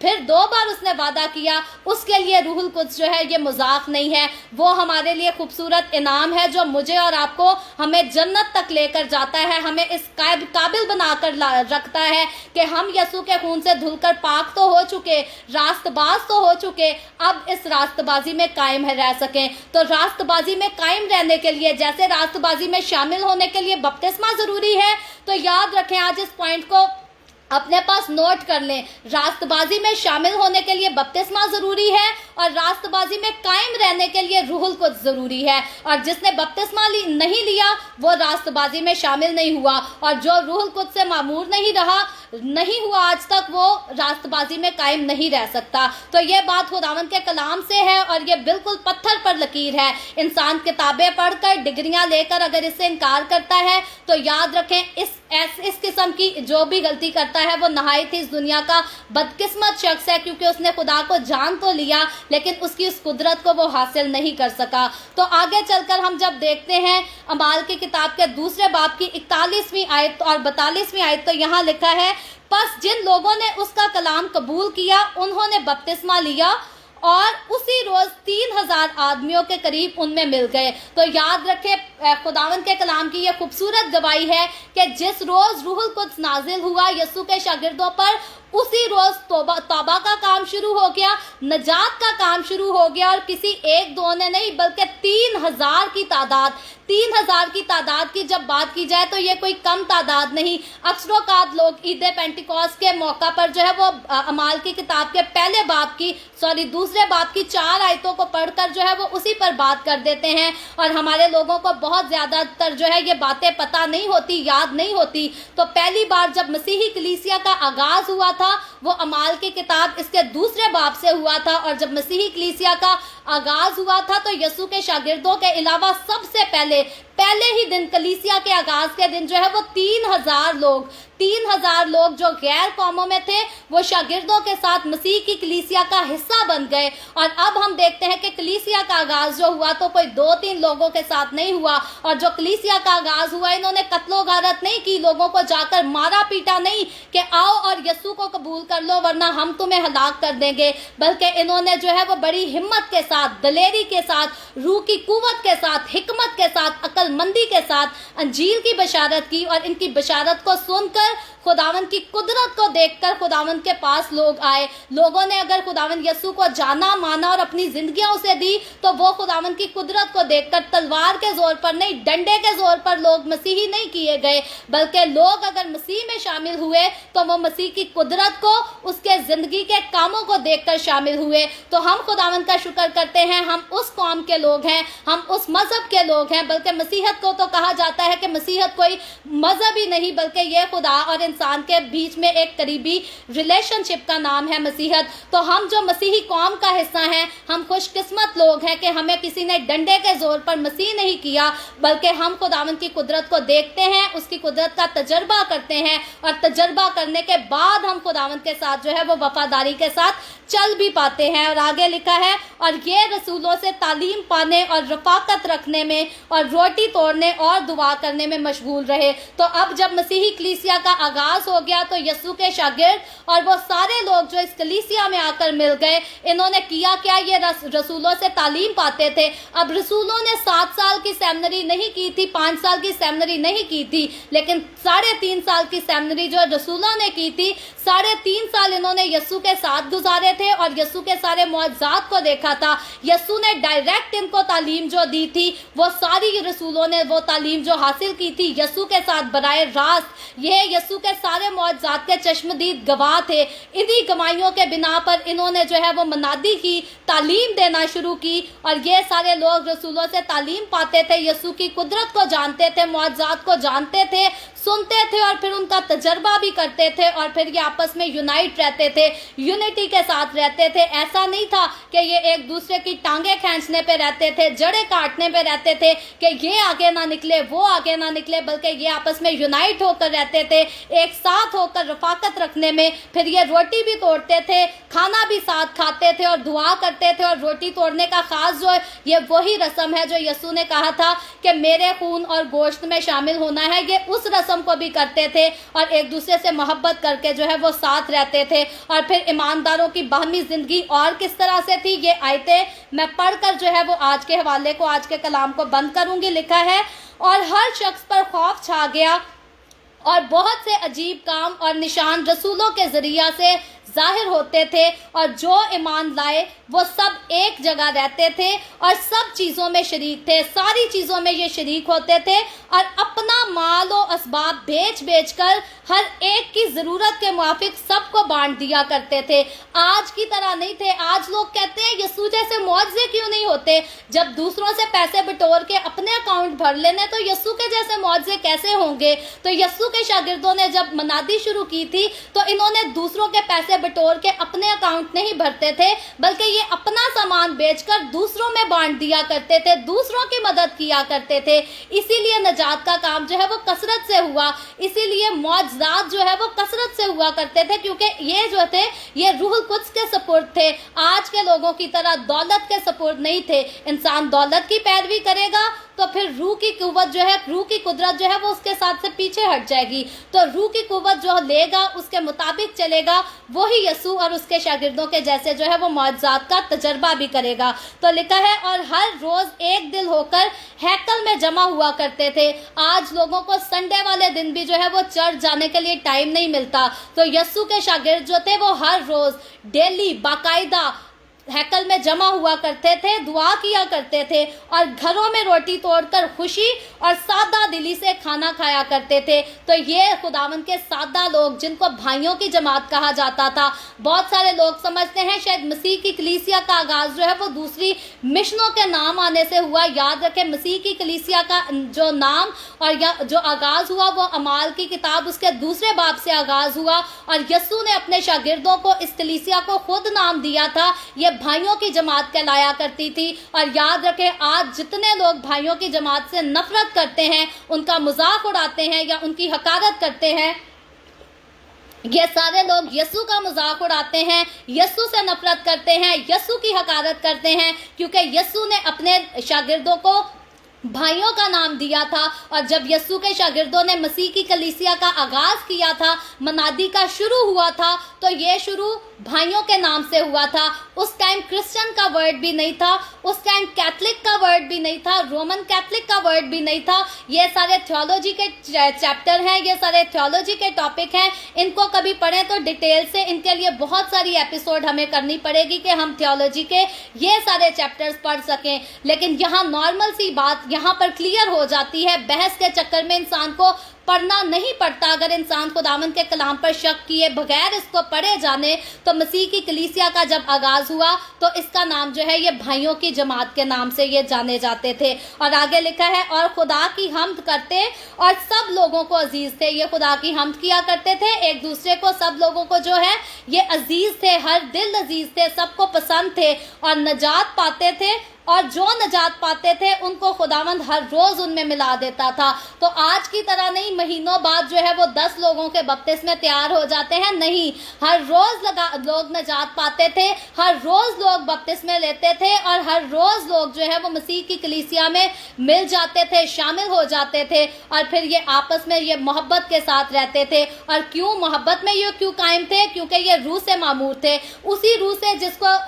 फिर 2 बार उसने वादा किया, उसके लिए रूहुल कुद्स जो है ये मजाक नहीं है, वो हमारे लिए खूबसूरत इनाम है, जो मुझे और आपको हमें जन्नत तक लेकर जाता है, हमें इस काबिल बनाकर रखता है कि हम यीशु के खून से धुलकर पाक तो हो चुके, रास्तबाज तो हो चुके, अब इस रास्तबाजी में कायम रह सकें। तो रास्तबाजी में कायम रहने के लिए, जैसे रास्तबाजी में शामिल होने के लिए बपतिस्मा जरूरी है, तो याद रखें, आज इस पॉइंट को अपने पास नोट कर लें। रास्तबाजी में शामिल होने के लिए बपतिस्मा जरूरी है, और रास्तबाजी में कायम रहने के लिए रूहुल कुद्स जरूरी है। और जिसने बपतिस्मा नहीं लिया वो रास्तबाजी में शामिल नहीं हुआ, और जो रूहुल कुद्स से मामूर नहीं हुआ आज तक, वो रास्तबाजी में कायम नहीं रह सकता। तो ये बात खुदावंद के कलाम से है, और ये बिल्कुल पत्थर पर लकीर है। इंसान किताबें पढ़कर, डिग्रियां लेकर अगर इससे इनकार करता है, तो याद रखें, इस किस्म की जो भी गलती करता है वो नहायत ही इस दुनिया का बदकिस्मत शख्स है, क्योंकि उसने खुदा को जान तो लिया, लेकिन उसकी उस कुदरत को वो हासिल नहीं कर सका। तो आगे चलकर हम जब देखते हैं अमाल की किताब के 2 बाब की 41वीं आयत और 42वीं आयत, तो यहाँ लिखा है, बस जिन लोगों ने उसका कलाम कबूल किया उन्होंने बपतिस्मा लिया, और उसी रोज 3000 आदमियों के करीब उनमें मिल गए। तो याद रखें, खुदावंद के कलाम की यह खूबसूरत गवाही है कि जिस रोज रूहुल कुद्स नाजिल हुआ यीशु के शागिर्दों पर, उसी रोज तौबा का काम शुरू हो गया, नजात का काम शुरू हो गया। और किसी 1-2 ने नहीं, बल्कि 3000 की तादाद, 3000 की तादाद की जब बात की जाए तो ये कोई कम तादाद नहीं। अक्सरों लोग ईद पेंटिकॉस्ट के मौका पर जो है वो अमाल की किताब के दूसरे बाब की 4 आयतों को पढ़कर जो है वो उसी पर बात कर देते हैं, और हमारे लोगों को बहुत ज्यादातर जो है ये बातें पता नहीं होती, याद नहीं होती। तो पहली बार जब मसीही कलीसिया का आगाज हुआ था, वो अमाल की किताब इसके 2 बाब से हुआ था। और जब मसीही कलीसिया का आगाज हुआ था, तो यीशु के शागिर्दों के अलावा सबसे पहले ही दिन, कलीसिया के आगाज के दिन जो है वो 3000 लोग जो गैर कौमों में थे, वो शागिर्दों के साथ मसीह की कलीसिया का हिस्सा बन गए। और अब हम देखते हैं कि कलीसिया का आगाज जो हुआ तो कोई 2-3 लोगों के साथ नहीं हुआ, और जो कलीसिया का आगाज हुआ, इन्होंने कत्लो गारत नहीं की, लोगों को जाकर मारा पीटा नहीं कि आओ और यीशु को कबूल कर लो वरना हम तुम्हें हलाक कर देंगे, बल्कि इन्होंने जो है वो बड़ी हिम्मत के साथ, दलेरी के साथ, रूह की कुव्वत के साथ, हिकमत के साथ, अक्लमंदी के साथ अंजील की बशारत की। और इनकी बशारत को सुनकर खुदावंद की कुदरत को देखकर खुदावंद के पास लोग आए। लोगों ने अगर खुदावंद यीशु को जाना, माना और अपनी जिंदगियां उसे दी, तो वो खुदावंद की कुदरत को देखकर तलवार के जोर पर नहीं, डंडे के जोर पर लोग मसीही नहीं किए गए, बल्कि लोग अगर मसीह में शामिल हुए तो वो मसीह की कुदरत को, उसके जिंदगी के कामों को देखकर शामिल हुए। तो हम खुदावंद का शुक्र करते हैं, हम उस कौम के लोग हैं, हम उस मजहब के लोग हैं। बल्कि मसीहत को तो कहा जाता है कि मसीहत कोई मजहब ही नहीं, बल्कि ये खुदा और इंसान के बीच में एक करीबी रिलेशनशिप का नाम है मसीहत। तो हम जो मसीही कौम का हिस्सा हैं, हम खुशकिस्मत लोग हैं कि हमें किसी ने डंडे के जोर पर मसीह नहीं किया, बल्कि हम खुदावंद की कुदरत को देखते हैं, उसकी कुदरत का तजर्बा करते हैं, और तजर्बा करने के बाद हम खुदावंद के साथ जो है वो वफादारी के साथ चल भी पाते हैं। और आगे लिखा है, और ये रसूलों से तालीम पाने और रफाकत रखने में और रोटी तोड़ने और दुआ करने में मशगूल रहे। तो अब जब मसीही कलीसिया का आगाज हो गया, तो यीशु के शागिर्द और वो सारे लोग जो इस कलीसिया में आकर मिल गए, इन्होंने किया क्या, ये रसूलों से तालीम पाते थे। अब रसूलों ने 7 साल की सेमिनरी नहीं की थी, 5 साल की सेमिनरी नहीं की थी, लेकिन 3.5 साल की सेमिनरी जो रसूलों ने की थी, 3.5 साल इन्होंने यीशु के साथ गुजारे थे और यीशु के सारे मुआजिज़ात को देखा था। यीशु ने डायरेक्ट इनको तालीम जो दी थी, वो सारी रसूलों ने वो तालीम जो हासिल की थी यीशु के साथ बराए रास्त, ये यीशु के सारे मुआजिज़ात के चश्मदीद गवाह थे। इन्हीं गवाहियों के बिना पर इन्होंने जो है वो मनादी की तालीम देना शुरू की, और ये सारे लोग रसूलों से तालीम पाते थे, यीशु की कुदरत को जानते थे, मुआजिज़ात को जानते थे, सुनते थे और फिर उनका तजर्बा भी करते थे, और फिर ये आपस में यूनाइट रहते थे, यूनिटी के साथ रहते थे। ऐसा नहीं था कि ये एक दूसरे की टांगे खींचने पे रहते थे, जड़ें काटने पे रहते थे कि ये आगे ना निकले, वो आगे ना निकले, बल्कि ये आपस में यूनाइट होकर रहते थे, एक साथ होकर रफाकत रखने में। फिर ये रोटी भी तोड़ते थे, खाना भी साथ खाते थे और दुआ करते थे। और रोटी तोड़ने का खास जो है, ये वही रस्म है जो यीशु ने कहा था कि मेरे खून और गोश्त में शामिल होना है। ये उस रस्म को भी करते थे और एक दूसरे से मोहब्बत करके जो है वो साथ रहते थे। और फिर ईमानदारों की बाहमी जिंदगी और किस तरह से थी, ये आयतें मैं पढ़कर जो है वो आज के हवाले को, आज के कलाम को बंद करूंगी। लिखा है, और हर शख्स पर खौफ छा गया और बहुत से अजीब काम और निशान रसूलों के जरिया से जाहिर होते थे, और जो ईमान लाए वो सब एक जगह रहते थे और सब चीज़ों में शरीक थे। सारी चीज़ों में ये शरीक होते थे और अपना माल और असबाब बेच बेच कर हर एक की ज़रूरत के मुआफिक सबको बांट दिया करते थे। आज की तरह नहीं थे। आज लोग कहते हैं यीशु जैसे मौजज़े क्यों नहीं होते, जब दूसरों से पैसे बटोर के अपने अकाउंट भर लेने तो यीशु के जैसे मौजज़े कैसे होंगे। तो यीशु के शागिर्दों ने जब मनादी शुरू की थी तो इन्होंने दूसरों के पैसे बटोर के अपने अकाउंट नहीं भरते थे, बल्कि ये अपना सामान बेचकर दूसरों में बांट दिया करते थे, दूसरों की मदद किया करते थे। इसीलिए नजात का काम जो है वो कसरत से हुआ, इसीलिए मौजज़ात जो है वो कसरत से हुआ करते थे, क्योंकि ये जो थे ये रूहुल कुद्स के सपुर्द थे। आज के लोगों की तरह दौलत के सपुर्द नहीं थे। इंसान दौलत की पैरवी करेगा तो फिर रूह की कुव्वत जो है, रूह की कुदरत जो है वो उसके साथ से पीछे हट जाएगी। तो रूह की कुव्वत जो लेगा उसके मुताबिक चलेगा, वही यीशु और उसके शागिर्दों के जैसे जो है वो मौजज़ात का तजर्बा भी करेगा। तो लिखा है, और हर रोज एक दिल होकर हैकल में जमा हुआ करते थे। आज लोगों को संडे वाले दिन भी जो है वो चर्च जाने के लिए टाइम नहीं मिलता। तो यीशु के शागिर्द जो थे वो हर रोज डेली बाकायदा हैकल में जमा हुआ करते थे, दुआ किया करते थे और घरों में रोटी तोड़कर खुशी और सादा दिली से खाना खाया करते थे। तो ये खुदावंद के सादा लोग, जिनको भाइयों की जमात कहा जाता था। बहुत सारे लोग समझते हैं शायद मसीह की कलीसिया का आगाज जो है वो दूसरी मिशनों के नाम आने से हुआ। याद रखें, मसीह की कलीसिया का जो नाम और या जो आगाज हुआ वो अमाल की किताब उसके दूसरे बाब से आगाज हुआ, और यीशु ने अपने शागिर्दों को इस कलीसिया को खुद नाम दिया था। ये भाइयों की जमात कहलाया करती थी। और याद रखें, आज जितने लोग भाइयों की जमात से नफरत करते हैं, उनका मजाक उड़ाते हैं या उनकी हकारत करते हैं, ये सारे लोग यीशु का मजाक उड़ाते हैं, यीशु से नफरत करते हैं, यीशु की हकारत करते हैं, क्योंकि यीशु ने अपने शागिर्दों को भाइयों का नाम दिया था। और जब यीशु के शागिर्दों ने मसीह की कलीसिया का आगाज किया था, मनादी का शुरू हुआ था, तो ये शुरू भाइयों के नाम से हुआ था। उस टाइम क्रिश्चियन का वर्ड भी नहीं था, उस टाइम कैथलिक का वर्ड भी नहीं था, रोमन कैथलिक का वर्ड भी नहीं था। ये सारे थियोलॉजी के चैप्टर हैं, ये सारे थियोलॉजी के टॉपिक हैं। इनको कभी पढ़ें तो डिटेल से, इनके लिए बहुत सारी एपिसोड हमें करनी पड़ेगी कि हम थियोलॉजी के ये सारे चैप्टर्स पढ़ सकें। लेकिन यहाँ नॉर्मल सी बात यहाँ पर क्लियर हो जाती है। बहस के चक्कर में इंसान को पढ़ना नहीं पड़ता। अगर इंसान खुदावंद के कलाम पर शक किए बगैर इसको पढ़े जाने, तो मसीह की कलीसिया का जब आगाज हुआ तो इसका नाम जो है ये भाइयों की जमात के नाम से ये जाने जाते थे। और आगे लिखा है, और खुदा की हम्द करते और सब लोगों को अजीज थे। ये खुदा की हम्द किया करते थे, एक दूसरे को, सब लोगों को जो है ये अजीज थे, हर दिल अजीज थे, सबको पसंद थे और नजात पाते थे। और जो नजात पाते थे उनको खुदावंद हर रोज उनमें मिला देता था। तो आज की तरह नहीं, महीनों बाद जो है वो 10 लोगों के बपतिस्मे तैयार हो जाते हैं, नहीं, हर रोज लोग नजात पाते थे, हर रोज लोग बपतिस्मे लेते थे और हर रोज लोग जो है वो मसीह की कलीसिया में मिल जाते थे, शामिल हो जाते थे और फिर ये आपस में ये मोहब्बत के साथ रहते थे। और क्यों मोहब्बत में ये क्यों कायम थे? क्योंकि ये रूह से मामूर थे, उसी रूह से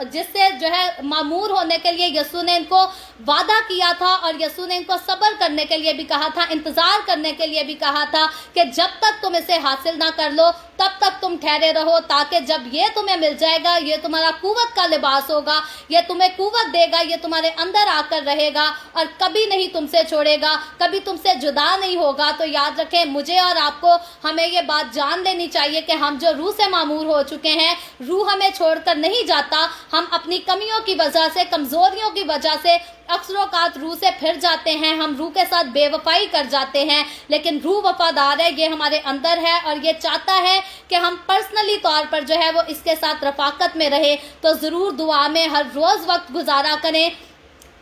जिससे जो है मामूर होने के लिए यीशु ने इनको वादा किया था और यीशु ने इनको सब्र करने के लिए भी कहा था, इंतजार करने के लिए भी कहा था कि जब तक तुम इसे हासिल ना कर लो तब तक तुम ठहरे रहो, ताकि जब ये तुम्हें मिल जाएगा, ये तुम्हारा कुव्वत का लिबास होगा, ये तुम्हें कुव्वत देगा, ये तुम्हारे अंदर आकर रहेगा और कभी नहीं तुमसे छोड़ेगा, कभी तुमसे जुदा नहीं होगा। तो याद रखें, मुझे और आपको हमें ये बात जान लेनी चाहिए कि हम जो रूह से मामूर हो चुके हैं, रूह हमें छोड़कर नहीं जाता। हम अपनी कमियों की वजह से, कमजोरियों की वजह से अक्सर औकात रूह से फिर जाते हैं, हम रूह के साथ बेवफाई कर जाते हैं, लेकिन रूह वफादार है, ये हमारे अंदर है और ये चाहता है कि हम पर्सनली तौर पर जो है वो इसके साथ रफाकत में रहे। तो ज़रूर दुआ में हर रोज़ वक्त गुजारा करें।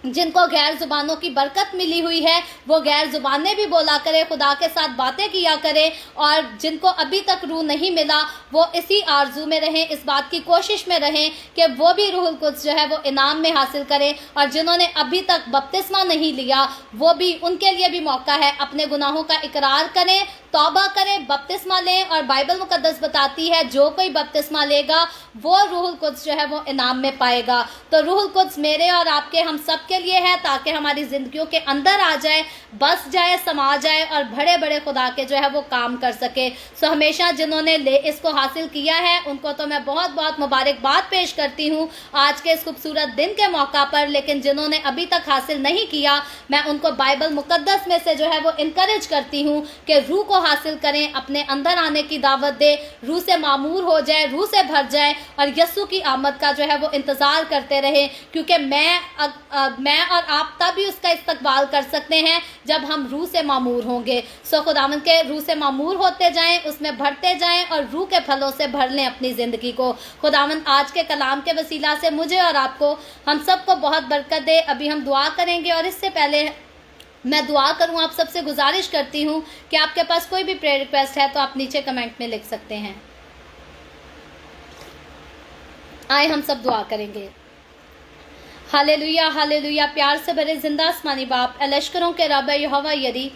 जिनको गैर जुबानों की बरकत मिली हुई है वो गैर जुबानें भी बोला करें, खुदा के साथ बातें किया करें। और जिनको अभी तक रूह नहीं मिला वो इसी आरजू में रहें, इस बात की कोशिश में रहें कि वो भी रूहुल कुद्स जो है वो इनाम में हासिल करें। और जिन्होंने अभी तक बपतिस्मा नहीं लिया वो भी, उनके लिए भी मौका है, अपने गुनाहों का इकरार करें, तौबा करें, बपतिस्मा लें। और बाइबल मुकद्दस बताती है जो कोई बपतिस्मा लेगा वो रूहुल कुद्स जो है वो इनाम में पाएगा। तो रूहुल कुद्स मेरे और आपके, हम सब के लिए है, ताकि हमारी जिंदगियों के अंदर आ जाए, बस जाए, समा जाए और बड़े बड़े खुदा के जो है वो काम कर सके। सो हमेशा जिन्होंने इसको हासिल किया है उनको तो मैं बहुत बहुत मुबारकबाद पेश करती हूँ आज के इस खूबसूरत दिन के मौका पर। लेकिन जिन्होंने अभी तक हासिल नहीं किया, मैं उनको बाइबल मुकद्दस में से जो है वो इनकरेज करती हूँ कि रूह को हासिल करें, अपने अंदर आने की दावत दे, रूह से मामूर हो जाए, रूह से भर जाए और यीशु की आमद का जो है वो इंतज़ार करते रहे। क्योंकि मैं और आप तभी उसका इस्तकबाल कर सकते हैं जब हम रूह से मामूर होंगे। सो खुदावंद के रूह से मामूर होते जाएं, उसमें बढ़ते जाएं और रूह के फलों से भर लें अपनी ज़िंदगी को। खुदावंद आज के कलाम के वसीला से मुझे और आपको, हम सबको बहुत बरकत दे। अभी हम दुआ करेंगे और इससे पहले मैं दुआ करूं, आप सबसे गुजारिश करती हूं कि आपके पास कोई भी प्रेयर रिक्वेस्ट है तो आप नीचे कमेंट में लिख सकते हैं। आए हम सब दुआ करेंगे। Hallelujah, hallelujah. प्यार से भरे जिंदा आसमानी बाप, लश्करों के रब यहोवा यरी,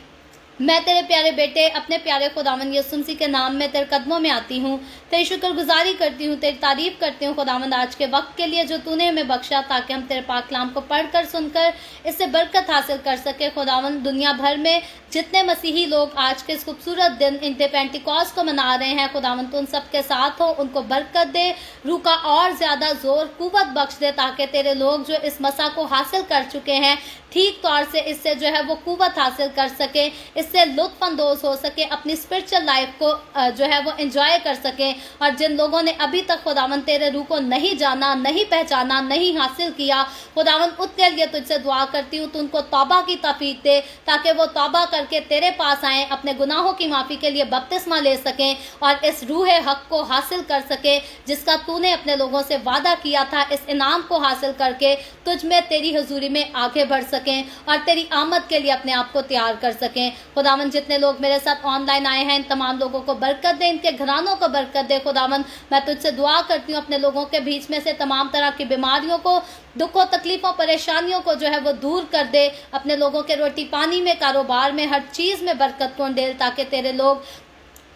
मैं तेरे प्यारे बेटे अपने प्यारे खुदावंद यीशु मसीह के नाम में तेरे कदमों में आती हूँ, तेरी शुक्रगुजारी करती हूँ, तेरी तारीफ करती हूँ खुदावंद आज के वक्त के लिए जो तूने हमें बख्शा, ताकि हम तेरे पाक कलाम को पढ़कर सुनकर इससे बरकत हासिल कर सके। खुदावंद दुनिया भर में जितने मसीही लोग आज के इस खूबसूरत दिन इंटे पेंटिकॉस को मना रहे हैं, खुदावंद तू उन सब के साथ हो, उनको बरकत दे, रूह का और ज़्यादा जोर कुव्वत बख्श दे, ताकि तेरे लोग जो इस मसा को हासिल कर चुके हैं ठीक तौर से इससे जो है वो कुव्वत हासिल कर सके, इससे लुत्फ अंदोज हो सके, अपनी स्पिरिचुअल लाइफ को जो है वो एंजॉय कर सके। और जिन लोगों ने अभी तक खुदावंद तेरे रूह को नहीं जाना, नहीं पहचाना, नहीं हासिल किया, खुदावंद उसके लिए तुझसे दुआ करती हूँ, तू उनको तौबा की तौफीक दे, ताकि वो तौबा करके तेरे पास आएँ, अपने गुनाहों की माफ़ी के लिए बपतिस्मा ले सकें और इस रूह हक को हासिल कर सके जिसका तूने अपने लोगों से वादा किया था। इस इनाम को हासिल करके तुझ में तेरी हजूरी में आगे बढ़ सकें और तेरी आमद के लिए अपने आप को तैयार कर सकें। खुदावंद जितने लोग मेरे साथ ऑनलाइन आए हैं इन तमाम लोगों को बरकत दे, इनके घरानों को बरकत दे। खुदावंद मैं तुझसे दुआ करती हूँ अपने लोगों के बीच में से तमाम तरह की बीमारियों को, दुखों, तकलीफों, परेशानियों को जो है वो दूर कर दे। अपने लोगों के रोटी पानी में, कारोबार में, हर चीज़ में बरकत को दे, ताकि तेरे लोग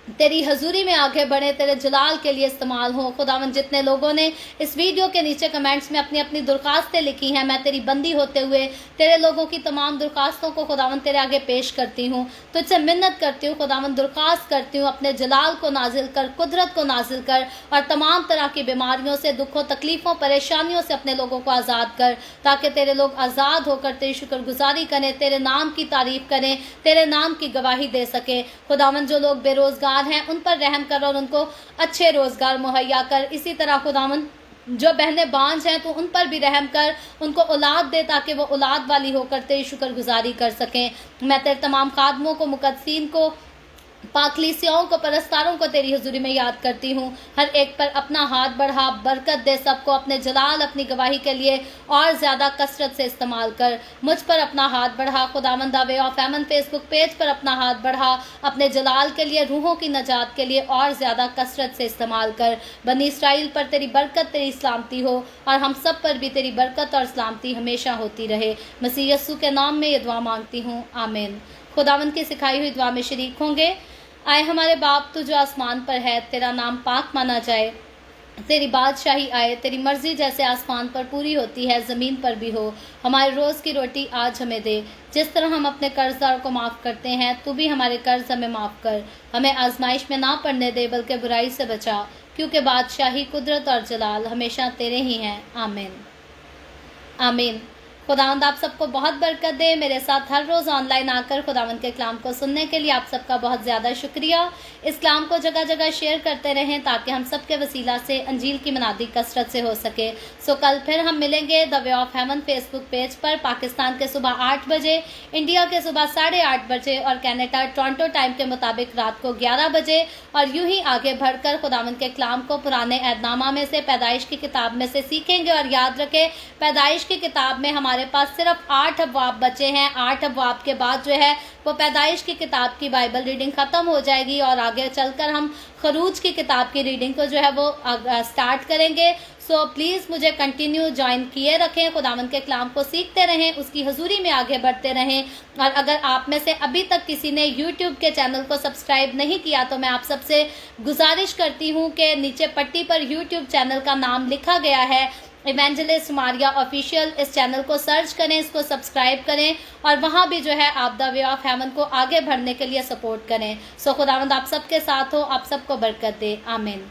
तेरी हजूरी में आगे बढ़े, तेरे जलाल के लिए इस्तेमाल हो। खुदावन जितने लोगों ने इस वीडियो के नीचे कमेंट्स में अपनी अपनी दरख्वास्तें लिखी हैं, मैं तेरी बंदी होते हुए तेरे लोगों की तमाम दरख्वास्तों को खुदावन तेरे आगे पेश करती हूँ। तुझसे मिन्नत करती हूँ खुदावन, दरख्वास्त करती हूँ, अपने जलाल को नाजिल कर, कुदरत को नाजिल कर, और तमाम तरह की बीमारियों से, दुखों, तकलीफ़ों, परेशानियों से अपने लोगों को आज़ाद कर, ताकि तेरे लोग आज़ाद होकर तेरी शुक्रगुजारी करें, तेरे नाम की तारीफ़ करें, तेरे नाम की गवाही दे सकें। खुदावन जो लोग बेरोज़गार हैं उन पर रहम कर और उनको अच्छे रोजगार मुहैया कर। इसी तरह खुदावन जो बहनें बांझ हैं तो उन पर भी रहम कर, उनको औलाद दे ताकि वो औलाद वाली होकर तेरी शुक्रगुजारी कर सकें। मैं तेरे तमाम खादमों को, मुकद्दसीन को, पाकलीसियाओं को, परस्तारों को तेरी हुजूरी में याद करती हूँ। हर एक पर अपना हाथ बढ़ा, बरकत दे, सबको अपने जलाल, अपनी गवाही के लिए और ज़्यादा कसरत से इस्तेमाल कर। मुझ पर अपना हाथ बढ़ा खुदावंद, the way of haven Facebook page पर अपना हाथ बढ़ा, अपने जलाल के लिए, रूहों की नजात के लिए और ज़्यादा कसरत से इस्तेमाल कर। बनी इसराइल पर तेरी बरकत, तेरी सलामती हो, और हम सब पर भी तेरी बरकत और सलामती हमेशा होती रहे। मसीह यस्सु के नाम में ये दुआ मांगती हूँ, आमीन। खुदावंद की सिखाई हुई दुआ में शरीक होंगे। आए हमारे बाप तू जो आसमान पर है, तेरा नाम पाक माना जाए, तेरी बादशाही आए, तेरी मर्जी जैसे आसमान पर पूरी होती है ज़मीन पर भी हो। हमारे रोज़ की रोटी आज हमें दे, जिस तरह हम अपने कर्जदारों को माफ़ करते हैं, तू भी हमारे कर्ज हमें माफ़ कर। हमें आजमाइश में ना पड़ने दे, बल्कि बुराई से बचा, क्योंकि बादशाही, कुदरत और जलाल हमेशा तेरे ही हैं, आमीन आमीन। खुदावंद आप सबको बहुत बरकत दे। मेरे साथ हर रोज़ ऑनलाइन आकर खुदावंद के कलाम को सुनने के लिए आप सबका बहुत ज़्यादा शुक्रिया। इस कलाम को जगह जगह शेयर करते रहें ताकि हम सब के वसीला से अंजील की मनादी कसरत से हो सके। सो कल फिर हम मिलेंगे the way of haven Facebook page पर, पाकिस्तान के सुबह 8 बजे, इंडिया के सुबह 8:30 बजे, और कनाडा टोरंटो टाइम के मुताबिक रात को 11 बजे। और यूं ही आगे बढ़कर खुदावंद के कलाम को पुराने ऐदनामा में से, पैदाइश की किताब में से सीखेंगे। और याद रखें, पैदाइश की किताब में हमारे पास सिर्फ 8 अबवाब बचे हैं। 8 अबवाब के बाद जो है वो पैदाइश की किताब की बाइबल रीडिंग ख़त्म हो जाएगी, और आगे चलकर हम खरूज की किताब की रीडिंग को जो है वो स्टार्ट करेंगे। सो प्लीज़ मुझे कंटिन्यू ज्वाइन किए रखें, खुदावंद के कलाम को सीखते रहें, उसकी हजूरी में आगे बढ़ते रहें। और अगर आप में से अभी तक किसी ने यूट्यूब के चैनल को सब्सक्राइब नहीं किया तो मैं आप सबसे गुजारिश करती हूँ कि नीचे पट्टी पर यूट्यूब चैनल का नाम लिखा गया है, इवेंजलिस्ट मारिया ऑफिशियल। इस चैनल को सर्च करें, इसको सब्सक्राइब करें, और वहाँ भी जो है आप द वे ऑफ हेवन को आगे बढ़ने के लिए सपोर्ट करें। सो खुदावंद आप सबके साथ हो, आप सबको बरकत दे, आमीन।